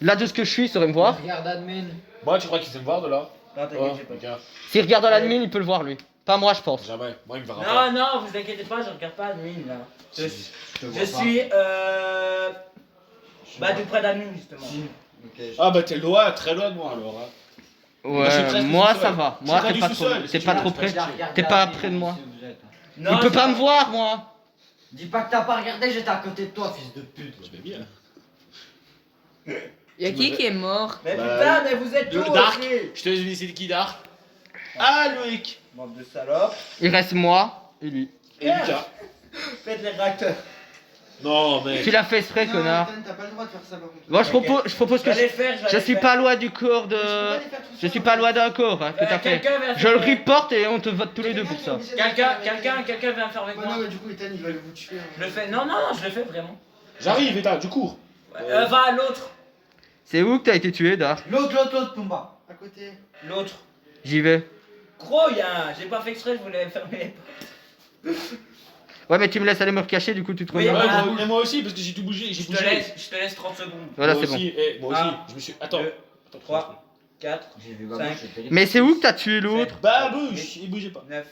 Là, de ce que je suis, il saurait me voir. Regarde admin. Moi, tu crois qu'il sait me voir de là? Non, t'inquiète, Ouais, j'ai pas. regarde. S'il regarde dans l'admin, il peut le voir lui. Pas moi, je pense. Jamais. Moi, il me verra pas. Non, vous inquiétez pas, je regarde pas admin là. Je te vois pas. suis bah tout près d'admin justement. Ok, Ah, bah, t'es loin, très loin de moi alors. Hein. Ouais, je suis presque moi sous-sol. ça va. Je Moi, suis t'es pas pas du trop, sous-sol, t'es si tu pas veux, trop je près. Regarde T'es pas admin, près de moi. si vous êtes. Non, Il peut c'est pas me voir, moi. Dis pas que t'as pas regardé, j'étais à côté de toi, fils de pute. Je vais bien. Y'a qui est mort? Mais Bah, putain, mais vous êtes tous Dark. aussi. Je te dis, c'est qui Dark? Ah, Loïc. Bande de salopes. Il reste moi et lui. Et Lucas. Faites les réacteurs. Non, mais. Tu l'as fait exprès, Non, connard. Ethan, t'as pas le droit de faire ça par contre. Bon, je propose que Je vais les faire, je suis pas loin du corps de. Je suis pas loin d'un corps, hein, que t'as fait. Je le reporte et on te vote tous les deux pour ça. Quelqu'un vient faire avec Ouais, moi. non, mais du coup, Ethan, il va vous tuer. Je le fais. Non, je le fais vraiment. J'arrive, Ethan, du cours. Va à l'autre. C'est où que t'as été tué, Dark? L'autre, Pumba. À côté. L'autre. J'y vais. Gros, j'ai pas fait exprès, je voulais fermer. Ouais, mais tu me laisses aller me recacher, du coup tu te Oui, reviens. bah, Et moi aussi, parce que j'ai tout bougé. J'ai Je te bougé. laisse 30 secondes. Voilà, Moi c'est bon. aussi, moi aussi, Un, je me suis. Attends. deux, Attends, 3, 4, J'ai vu ma Cinq. bouche, j'ai fait les- Mais c'est où que t'as tué l'autre? Bah, bouge, il bougeait pas. 9,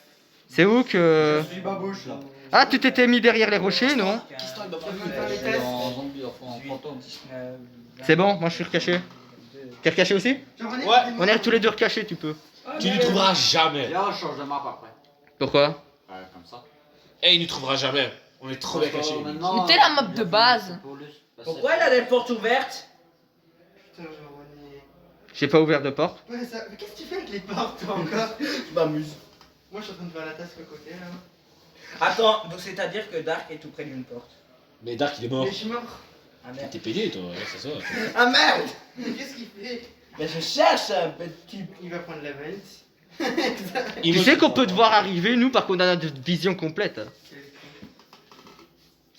C'est où que. Je suis babouche là. Ah, tu t'étais mis derrière les rochers, non? 15, Tu veux faire Je les suis tests en zombie, en 18, fantôme. 19, C'est bon, moi je suis recaché. T'es recaché aussi? Ouais. On est tous les deux recachés, tu peux. Tu ne trouveras jamais. Viens, on change de map après. Pourquoi? Ouais, comme ça. Eh, il ne trouvera jamais. On est trop bien cachés. Maintenant, Mais t'es la map de base. Pourquoi il a des portes ouvertes? Putain, René. J'ai pas ouvert de porte. Ouais, ça. Mais qu'est-ce que tu fais avec les portes, toi encore? Je m'amuse. Moi, je suis en train de faire la tasse à côté là. Attends, donc c'est-à-dire que Dark est tout près d'une porte. Mais Dark, il est mort. Mais je suis mort. Ah merde. T'es pédé, toi, ouais, c'est ça. Ah merde! Qu'est-ce qu'il fait? Mais je cherche un petit. Il va prendre la vente. Tu sais qu'on peut te voir arriver, nous, par contre, on a notre vision complète.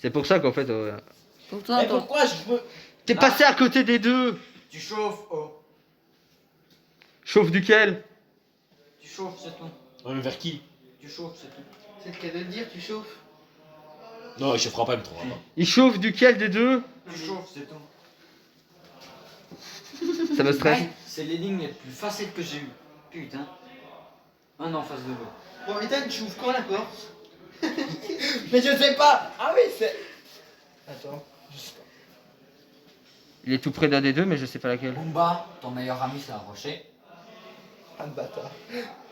C'est pour ça qu'en fait. Pourtant, Mais attends. pourquoi je veux. T'es passé à côté des deux. Tu chauffes, oh. Chauffe duquel? Tu chauffes, c'est tout. Ouais, mais vers qui? Tu chauffes, c'est tout. C'est le cas de le dire, tu chauffes. Non, il se fera pas, il me trouvera pas. Il chauffe duquel des deux? Tu chauffes, c'est tout. Ça me stresse. C'est l'énigme les plus faciles que j'ai eues. Putain. Un en face de l'autre. Bon, Ethan, tu ouvres quand la porte? Mais je sais pas. Ah oui, c'est. Attends. Il est tout près d'un des deux, mais je sais pas laquelle. Pumba, ton meilleur ami, c'est un rocher. Ah le bâtard.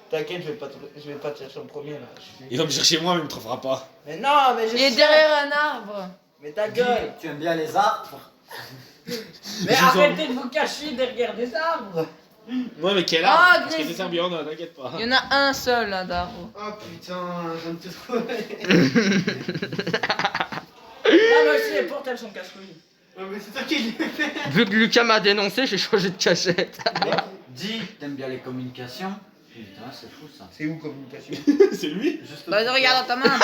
T'inquiète, je vais pas te chercher en premier là. Il va me chercher moi, mais il me trouvera pas. Mais non, mais je. Il est derrière un arbre. Mais ta gueule. Tu aimes bien les arbres? Mais arrêtez de vous cacher derrière des arbres. Ouais, mais quel Ah, arbre? Parce que Grace. c'est Serbie, on a, t'inquiète pas. Il y en a un seul là d'arbre. Oh putain, je viens de te trouver. Ah mais aussi les portes elles sont casse-couilles. Ouais, mais c'est toi qui l'as fait. Vu que Lucas m'a dénoncé, j'ai changé de cachette. Dis, t'aimes bien les communications? Putain, c'est fou ça. C'est où communication? C'est lui? Juste Bah, regarde dans ta main.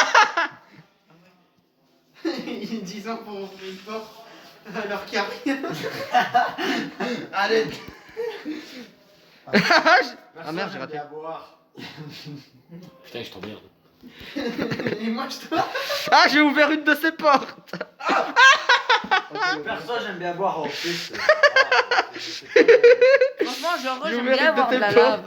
Il est 10 ans pour ouvrir une porte. Alors qu'il n'y a rien. Allez. Ah merde, j'ai raté. À boire. Putain, je t'emmerde. Et moi je dois. Ah, j'ai ouvert une de ses portes. Perso, j'aime bien boire en plus. Franchement, genre, J'ai j'aime ouvert bien une avoir de de la tes lave.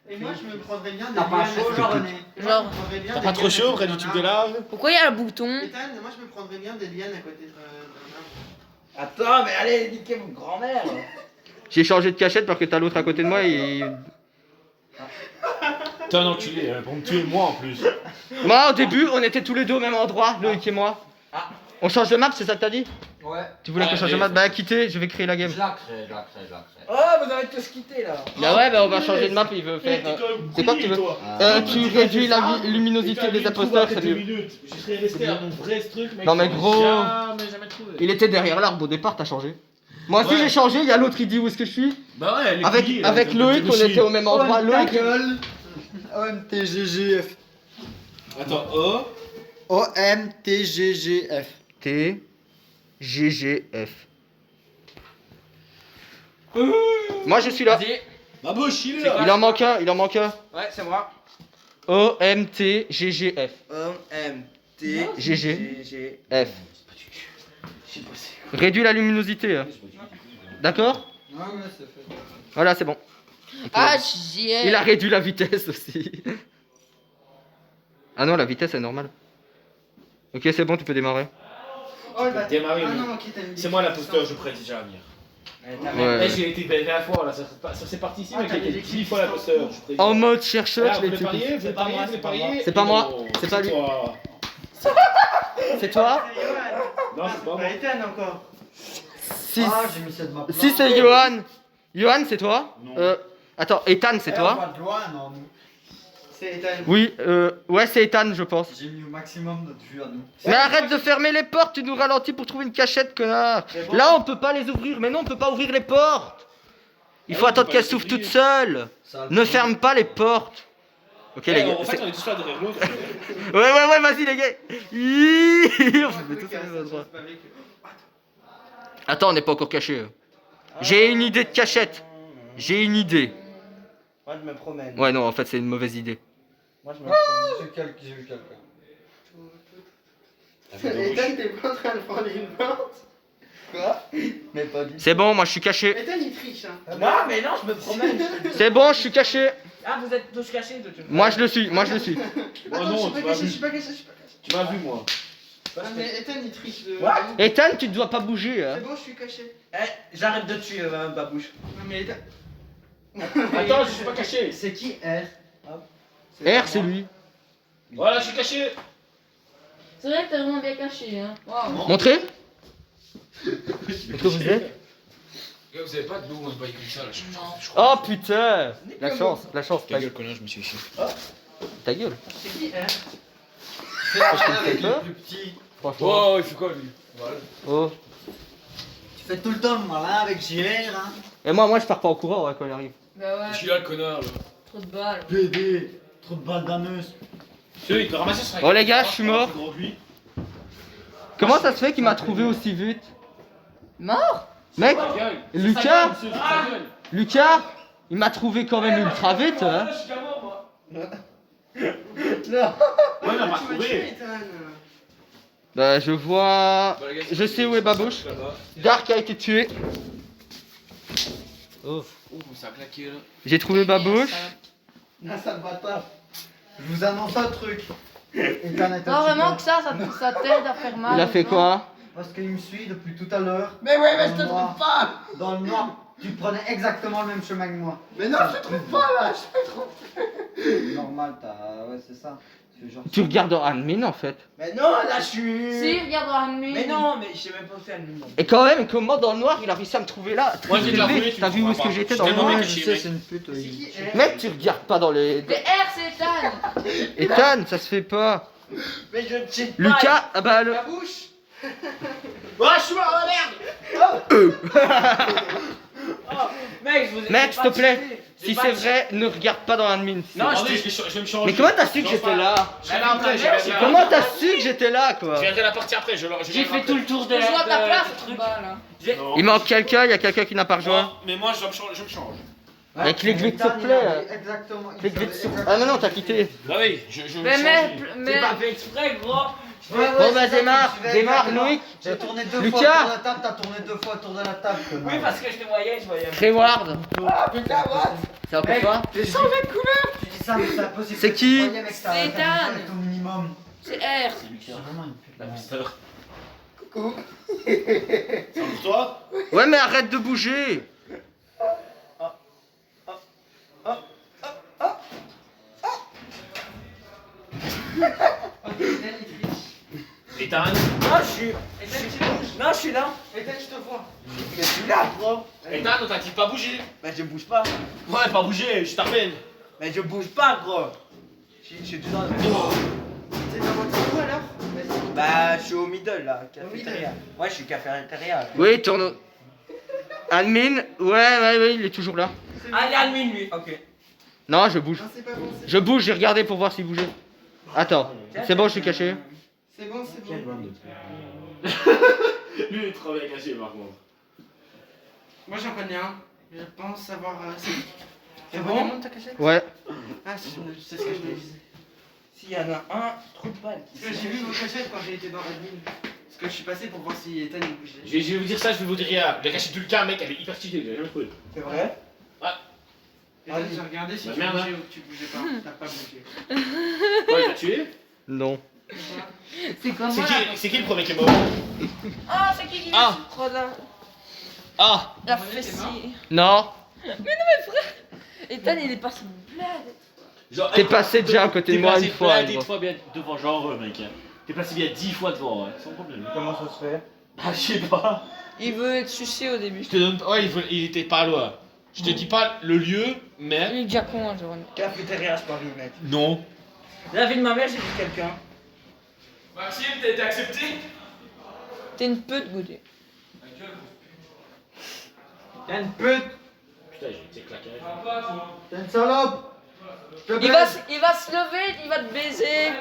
Et moi je me prendrais bien des T'as pas lianes chaud, à côté. Genre. T'as pas trop chaud près du tube de lave? Pourquoi il y a le bouton? Ethan, moi je me prendrais bien des lianes à côté de Attends, mais allez, niquez votre grand-mère. J'ai changé de cachette parce que t'as l'autre à côté de moi et... T'es un enculé, pour me tuer moi en plus. Moi, au début, on était tous les deux au même endroit, Loïc et moi. On change de map, c'est ça que t'as dit? Ouais. Tu voulais qu'on Ouais, change de mais- map? Bah, quittez, je vais créer la game. Je la crée. Oh, vous avez tous quitté là. Bah ouais, bah on va changer de map, il veut faire... C'est quoi que tu veux? Tu réduis la luminosité des imposteurs, c'est mieux. minutes. Je serais resté à mon vrai truc, mec. Non, mais gros. Jamais trouvé. Il était derrière l'arbre au départ, t'as changé. Moi aussi Ouais. j'ai changé, il y a l'autre il dit où est-ce que je suis. Bah ouais, les Avec, couilles, là, avec t'as Loïc, fait on chier. était au même endroit. Loïc. gueule. OMTGGF. Attends, oh. OMTGGF. T. GGF. Moi je suis là. Vas-y. Bah bouche, il est là. Il en manque un, il en manque un. Ouais, c'est moi. OMTGGF. O-M-T. GG. F. F. Réduis la luminosité. Hein. D'accord? Ouais, c'est fait. Voilà, c'est bon. Ah, j'y ai. Il a réduit la vitesse aussi. Ah non, la vitesse est normale. Ok, c'est bon, tu peux démarrer. Oh, bah, Démarrer, ah oui. non, ok, t'as mis. C'est moi l'imposteur, je prête déjà à venir. Ouais. Eh, j'ai été belle la fois là, ça c'est parti ici, Ah, mec, t'as j'ai été des 10 fois l'imposteur. je préviens. En mode chercheur, Ah, je vous l'ai voulez tué. parier, vous voulez parier, vous voulez parier. C'est pas moi, Oh, c'est pas lui. toi. C'est toi? Non, c'est pas moi. Bah, Ethan encore. Si, Ah, j'ai mis cette map. si c'est Johan. Johan, c'est toi? Non. Attends, Ethan, c'est On toi? va de loin, non, nous. C'est Ethan. Oui, ouais, c'est Ethan, je pense. J'ai mis au maximum notre vue à nous. Mais arrête de fermer les portes, tu nous ralentis pour trouver une cachette, connard. C'est bon. Là, on peut pas les ouvrir, mais non, on peut pas ouvrir les portes. Il faut Ah oui, on attendre peut qu'elles pas les s'ouvrent ouvrir. toutes seules. Ne ferme pas les portes. Ok, Eh, les gars. en fait, on est tous là derrière l'autre. Ouais, vas-y, les gars. Hihihi, on se met tous au même endroit. Attends, on n'est pas encore caché. J'ai une idée de cachette. J'ai une idée. Moi, je me promène. Ouais, non, en fait, c'est une mauvaise idée. Moi, je me promène. J'ai vu quelqu'un. Ethan, t'es pas en train de prendre une porte? Quoi? Mais pas du tout. C'est bon, moi, je suis caché. Ethan, il triche, hein. Non, mais non, je me promène. C'est bon, je suis caché. Ah, vous êtes tous cachés de toute Moi, je le suis. Oh non, tu m'as vu. Tu m'as vu, moi. Ah, mais Ethan, il triche. What? Ethan, tu ne dois pas bouger. Hein. C'est bon, je suis caché. Eh, j'arrête de tuer Babouche. Non, mais Ethan. Attends, je suis pas caché. C'est qui R? R, c'est lui. Voilà, je suis caché. C'est vrai que t'es vraiment bien caché, hein. Waouh. Montrez. Est-ce que vous êtes? Vous avez pas de loup, on se baille comme ça là. Non. Oh putain. La chance. Ta gueule, connard, je me suis ici. Ta gueule. C'est qui R? Parce qu'il me fait peur. plus petit. Franchement. Oh, il fait quoi lui? Oh. Tu fais tout le temps le malin avec JR, hein. Et moi, je pars pas en courant quand il arrive. Bah ouais, Je suis là, le connard là. trop de balles. Bébé, trop de balles daneuse. Celui, il peut ramasser sur Oh, les gars, je suis mort. Plus gros que lui. Comment ça se fait qu'il m'a trouvé aussi vite? Mort? Mec, Ta gueule. Lucas, C'est sa gueule, monsieur, c'est sa gueule. Lucas, il m'a trouvé quand même ultra vite. Hein. Je suis qu'à mort, moi. Non. Ouais, on m'a trouvé. Bah, je vois. Bah, les gars, Je sais où est Babouche. là-bas. Dark a été tué. Oh. Oh, ça a claqué là. J'ai trouvé Babouche. Ah, sale bâtard. Je vous annonce un truc. Ethan est un Non, vraiment petit que ça t'aide à faire mal. Il a fait non? quoi? Parce qu'il me suit depuis tout à l'heure. Mais ouais, mais Dans je te le noir. trouve pas. Dans le noir. Tu prenais exactement le même chemin que moi. Mais non, je te trouve pas là. Je te trouve. Normal, t'as. Ouais, c'est ça. Tu fais genre. Tu regardes en admin en fait. Mais non, là, je suis. Si, regarde dans la nuit. Mais non, mais je sais même pas faire le nom. Et quand même, comment dans le noir il a réussi à me trouver là? Moi, j'ai de la Très volée, élevé. tu T'as me vu où est-ce trouveras que pas. j'étais Je dans le t'ai noir? nommé Ouais, je caché, sais, mec. c'est une pute. C'est qui Mec, tu regardes pas dans les. Mais R, c'est Ethan. Ethan, ça se fait pas. Mais je ne sais pas. Lucas, ah bah le. La bouche. Oh, je suis mort, oh, merde. Oh, mec, je vous ai Mec, s'il te plaît, J'ai si pas c'est tué. vrai, ne regarde pas dans l'admin. Non, Ah je oui, t'ai- je vais me changer. Mais comment t'as su que j'étais là? Je viendrai après, je viendrai Comment t'as su que j'étais là quoi? Je viendrai la partie après, je J'ai fait tout le tour de Je vois ta place, truc. trop de balles. Hein. Il manque quelqu'un, il y a quelqu'un qui n'a pas rejoint. Mais moi, je me change. Avec les glitch Ethan, sur il play. avait Exactement. il Les savait glitch sur... exactement. Ah non, t'as quitté. Bah oui, je Mais, J'ai pas fait exprès, gros. Ouais, Bon c'est bah ça, démarre, tu fais démarre exactement. Loïc. J'ai tourné 2 Lucas. fois autour de la table, t'as tourné 2 fois autour de la table. Oui, parce que je te voyais, je voyais. Reward. putain, what? Ça va pour toi? J'ai changé de couleur. Tu dis ça, mais c'est impossible. C'est que qui? tu croyais, mec, t'as- C'est t'as Ethan. besoin d'être au minimum. C'est R. La mister. Coucou. C'est pour toi? Ouais mais arrête de bouger. Ethan. Non, je suis. Non, je suis là. Ethan, je te vois. Mais je suis là, gros. Ethan, on t'a dit pas bouger. Mais je bouge pas. Ouais, pas bouger, je t'appelle. Mais je bouge pas, gros. Je suis dedans. T'es dans votre trou alors? Bah, je suis au middle là, cafétéria. Ouais, je suis cafétéria. Oui, tourne. Admin, ouais, il est toujours là. Ah, il est admin lui. Ok. Non, je bouge. Non, c'est pas bon, c'est Je bouge, j'ai regardé pour voir s'il bougeait. Attends, c'est bon, je suis caché. c'est bon, c'est bon. Lui, il est trop bien caché par contre. Moi j'en connais un. Je pense savoir. C'est bon bon? ta cachette? Ouais. Ah, c'est ce que je me disais. S'il y en a un, trop de balles. Parce que j'ai vu vos cachettes quand j'ai été dans admin. Parce que je suis passé pour voir si Ethan il bougeait. Je vais vous dire ça, je vais vous dire rien. La cachette de Lucas, mec, elle est hyper stylée, j'ai jamais trouvé. C'est vrai? Ethan, j'ai regardé si Bah, tu merde, bougeais ou que tu bougeais pas. T'as pas bougé. Quoi, il t'a tué? Non. C'est quoi C'est qui le premier qui est mort? Ah, c'est qui Ah. Oh là. Ah. La fessée. Non. Ethan, il est passé bled. Genre, T'es passé déjà à côté de moi une fois, T'es gros. fois bien devant, genre, mec. T'es passé bien 10 fois devant, sans problème. Comment ça se fait? Ah, je sais pas. Il veut être sucé au début. Je te donne. Ouais, il était pas loin. Je te dis pas le lieu, mais. Il est déjà con, hein, Jérôme. Cafétéria, je parie, mec. Non. La vie de ma mère, j'ai vu quelqu'un. Maxime, t'as été accepté? T'es une pute, Gauthier. T'es une pute. Putain, j'ai été claqué. T'es une salope. Je te Il va, baise. il va se lever, il va te baiser.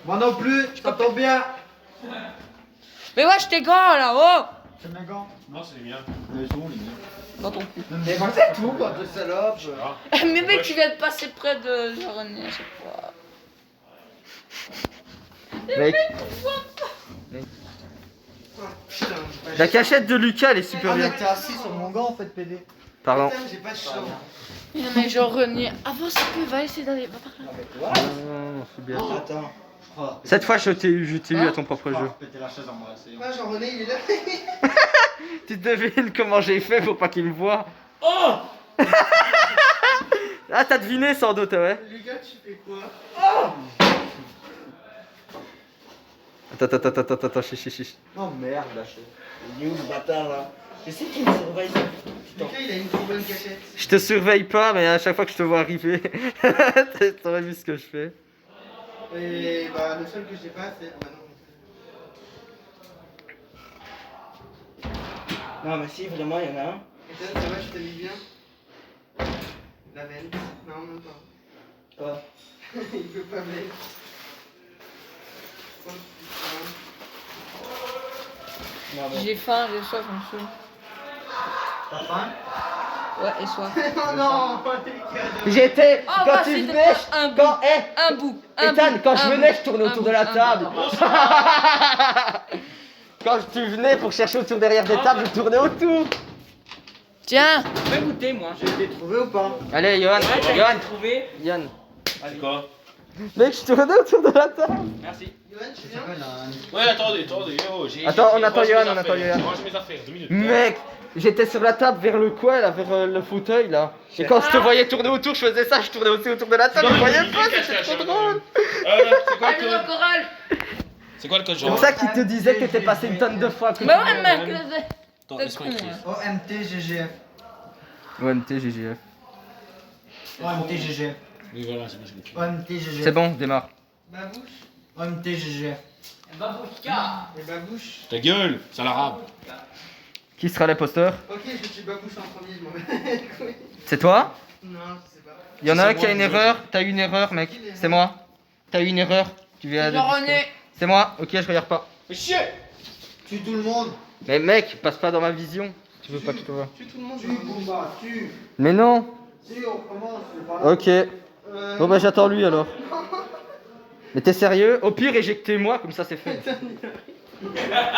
Moi non plus, je t'entends bien. Mais wesh, t'es grand là, oh. C'est mes gants. Non, c'est les miens. Mais ils sont où les miens? Dans ton cul. Mais moi c'est tout quoi, de salope. Mais mec, tu viens de passer près de Jérôme à chaque fois. Mec, Putain, la cachette de Lucas, elle est super Ah bien. mec, t'es assis sur mon gant en fait, PD. Pardon. Putain, j'ai pas de champ. Non mais genre René, avance un peu, va essayer d'aller. Va par là. Non, c'est bien. Attends, je crois. Cette fois, je t'ai eu à ton propre jeu. Péter la chaise en moi, c'est. Ouais, Jean-René, il est là. Tu devines comment j'ai fait pour pas qu'il me voie. Oh! Ah, t'as deviné sans doute, ouais. Lucas, tu fais quoi? Attends, chiche. Oh merde, la chaise. Il est où ce bâtard là? Je sais qu'il me surveille. Lucas, il a une trop bonne cachette. Je te surveille pas, mais à chaque fois que je te vois arriver, t'aurais vu ce que je fais. Et bah, le seul que j'ai pas, c'est. Bah non. Non, mais si, vraiment, il y en a un. Ethan, ça va, je t'ai mis bien. La veine. Non, même pas. Quoi? Il peut pas venir. Oh, Non, mais. J'ai faim, j'ai soif, on me saoule. T'as faim? Ouais, et soif. putain. Oh non, les gars. J'étais, Oh, quand bah, tu c'était venais, pas un bout. quand, Un bout. Un Ethan, bout, quand je un venais, bout, je tournais un autour bout, de la un table. bout. Quand tu venais pour chercher autour derrière des tables, je tournais autour. Tiens, Je peux goûter, moi. J'ai été trouvé ou pas? Allez, Johan, Ouais, t'as Johan, été trouvé. Yann. C'est quoi? Mec, je tournais autour de la table. Merci. Johan, tu viens? Ouais, attendez, yo. Attends, on j'ai attend rangé Johan, mes on attend affaires. Johan. J'ai rangé mes affaires, 2 minutes. Mec, j'étais sur la table vers le coin, là, vers le fauteuil, là. Et quand je te voyais tourner autour, je faisais ça, je tournais aussi autour de la table, je voyais pas, c'était trop drôle. C'est quoi allez le dans code? le choral. C'est quoi le code, C'est genre? pour ça qu'il te disait que t'es passé une tonne de fois. Bah ouais, mec, le Attends, T'es laisse-moi con, écrire. hein. OMT GGF. OMT, GGF. OMT GGF. Oui, voilà, c'est bon, j'ai compris. OMT GGF. C'est bon, démarre. Babouche. OMT GGF. Babouchka. Et Babouche. Ta gueule, sale arabe. Qui sera l'imposteur? Ok, je tue Babouche en premier, je m'en bats les couilles. C'est toi? Non, je sais pas. Il y en a C'est un qui a moi, une je- erreur, t'as eu une erreur, mec. C'est moi. T'as eu une erreur. Tu viens de. Jean-René. C'est moi, ok, je regarde pas. Fais chier! Tue tout le monde. Mais mec, passe pas dans ma vision. Tu veux pas que je te vois? Tu tout le monde, tu Booba, tu. Mais non. Si, on commence, c'est pas là. Ok. Bon bah j'attends lui alors. Mais t'es sérieux? Au pire éjectez-moi, comme ça c'est fait.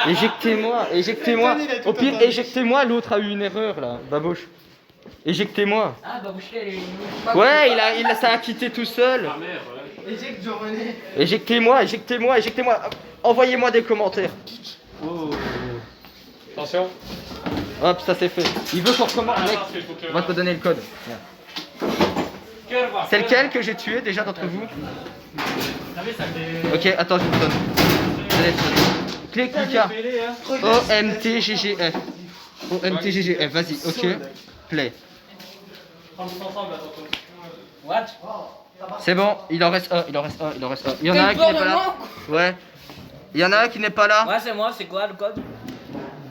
Éjectez-moi, éjectez-moi. Au pire éjectez-moi, l'autre a eu une erreur là, babouche. Éjectez-moi. Ah, Babouchka, elle est. Ouais, ça a quitté tout seul. Ah merde, ouais. Éjecte Jean-René. Éjectez-moi, éjectez-moi, éjectez-moi. Envoyez-moi des commentaires. Oh. Attention. Hop, ça c'est fait. Il veut qu'on recommence, mec. parce qu'il faut que- On va te donner le code. C'est lequel que j'ai tué déjà d'entre vous? Ok, attends, je vous le donne. Allez, clique, Lucas. OMTGGF. OMTGGF, vas-y, ok. Play. What? C'est bon, il en reste un, il en reste un, il en reste un. Il y en a un qui n'est pas là. Ouais. Il y en a un qui n'est pas là. Ouais, c'est moi, c'est quoi le code?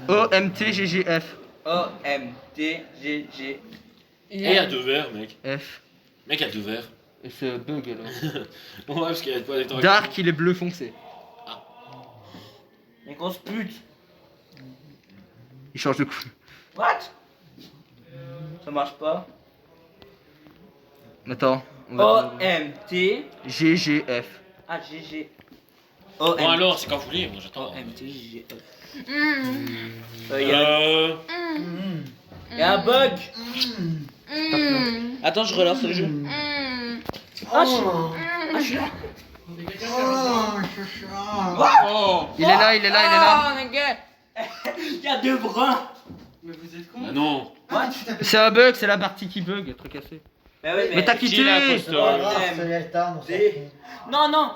OMTGGF. OMTGG. Et il y a 2 verres, mec. F. Mec, il y a 2 verres. Et c'est bug alors. Ouais, parce qu'il y a pas des temps. Dark, il est bleu foncé. Mais grosse pute. Il change de couleur. What? Ça marche pas. Attends. OMT. GGF. Ah, GG. Bon, alors, c'est quand vous voulez, moi j'attends. OMTGF. Mmh. Y a un bug. Mmh. Attends, je relance le jeu. Mmh. Ah, je suis là. Oh Il est là, il est là, il est là. Oh, les gars. Y a 2 bruns. Mais vous êtes con. Bah non. C'est un bug, c'est la partie qui bug, truc cassé. Mais t'as Qui quitté. est l'imposteur? C'est Ethan, on s'en D. fout. Non, non.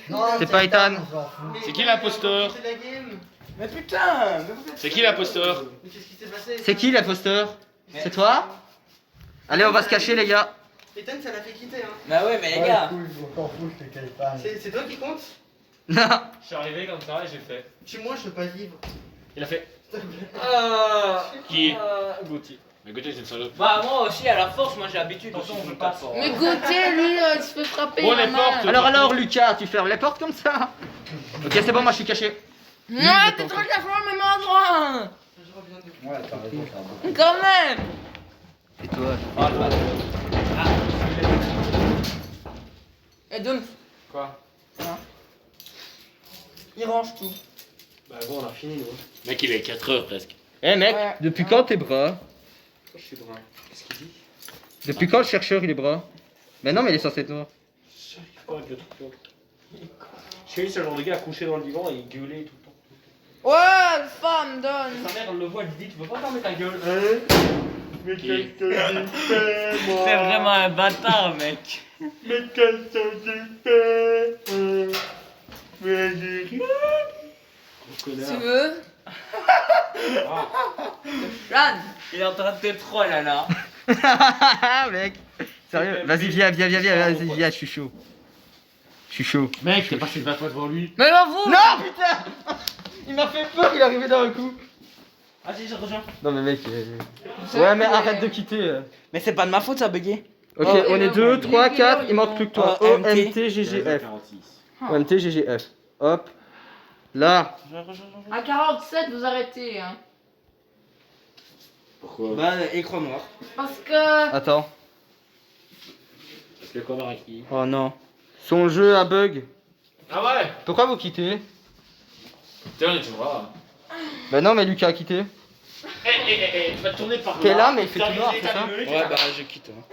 Non, C'est pas Ethan. on s'en fout. C'est qui l'imposteur? C'est la game. Mais putain. Mais vous êtes... C'est qui l'imposteur? Mais qu'est-ce qui s'est passé? C'est qui l'imposteur? C'est toi? Allez, on va se cacher, les gars. Ethan, ça l'a fait quitter, hein. Bah ouais, mais les Ouais, gars. cool, on s'en fout, je te cache pas. C'est toi qui compte? Non. Je suis arrivé comme ça et j'ai fait. Chez moi, je peux pas vivre. Il a fait. Ah. Qui? Gauthier. Mais Gauthier, c'est une salope. Bah moi aussi à la force, moi j'ai l'habitude. Attention, aussi, je donc passe. pas fort. Mais Gauthier, lui, il se fait frapper. Bon, les la portes. main. Alors, Lucas, tu fermes les portes comme ça? Ok, c'est bon, moi je suis caché. Non, t'es trop la forme, mais moi endroit. Je reviens de. Ouais, t'as raison, t'as raison. Quand même. Et toi? Oh le bâtard. Et donc, Quoi? il range tout. Bah bon, on a fini, nous. Mec, il est 4 heures presque. Eh mec, Ouais. depuis quand t'es bras? Je suis brun. Qu'est-ce qu'il dit? Depuis quand le chercheur il est bras? Mais non, mais il est censé être noir. J'arrive pas avec le truc l'autre. Chez lui, c'est le genre de gars à coucher dans le divan et gueuler tout le temps. Ouais, femme, donne. Sa mère, elle le voit, elle lui dit: tu peux pas fermer ta gueule. Mais Qui? qu'est-ce que j'ai fait, moi? C'est vraiment un bâtard, mec. Mais qu'est-ce que j'ai fait? Mais j'ai rien. Gros Tu connard. veux Jeanne. Il est en train de te troll là. Mec, sérieux? Vas-y, viens, vas-y, viens, je suis chaud. Je suis chaud. Mec, t'es passé 20 fois devant lui. Mais va vous. Non, putain! Il m'a fait peur, il est arrivé d'un coup. Ah si, je rejoins. Non, mais mec. Ouais, mais arrête de quitter. Mais c'est pas de ma faute, ça a bugué. Ok, Oh, on est 2, 3, 4, il manque plus que toi. Oh, OMTGGF. OMTGGF. Hop. Là. À 47, vous arrêtez, hein. Pourquoi? Bah, écran noir. Parce que. Attends. Parce que quoi, Maraki? Oh non. Son jeu a bug. Ah ouais? Pourquoi vous quittez? Tiens, tu vois. Bah non, mais Lucas a quitté. Tu vas te tourner par là. T'es là, mais il fait tout T'arrives noir, les c'est ça? états de Ouais, bah je quitte. Hein.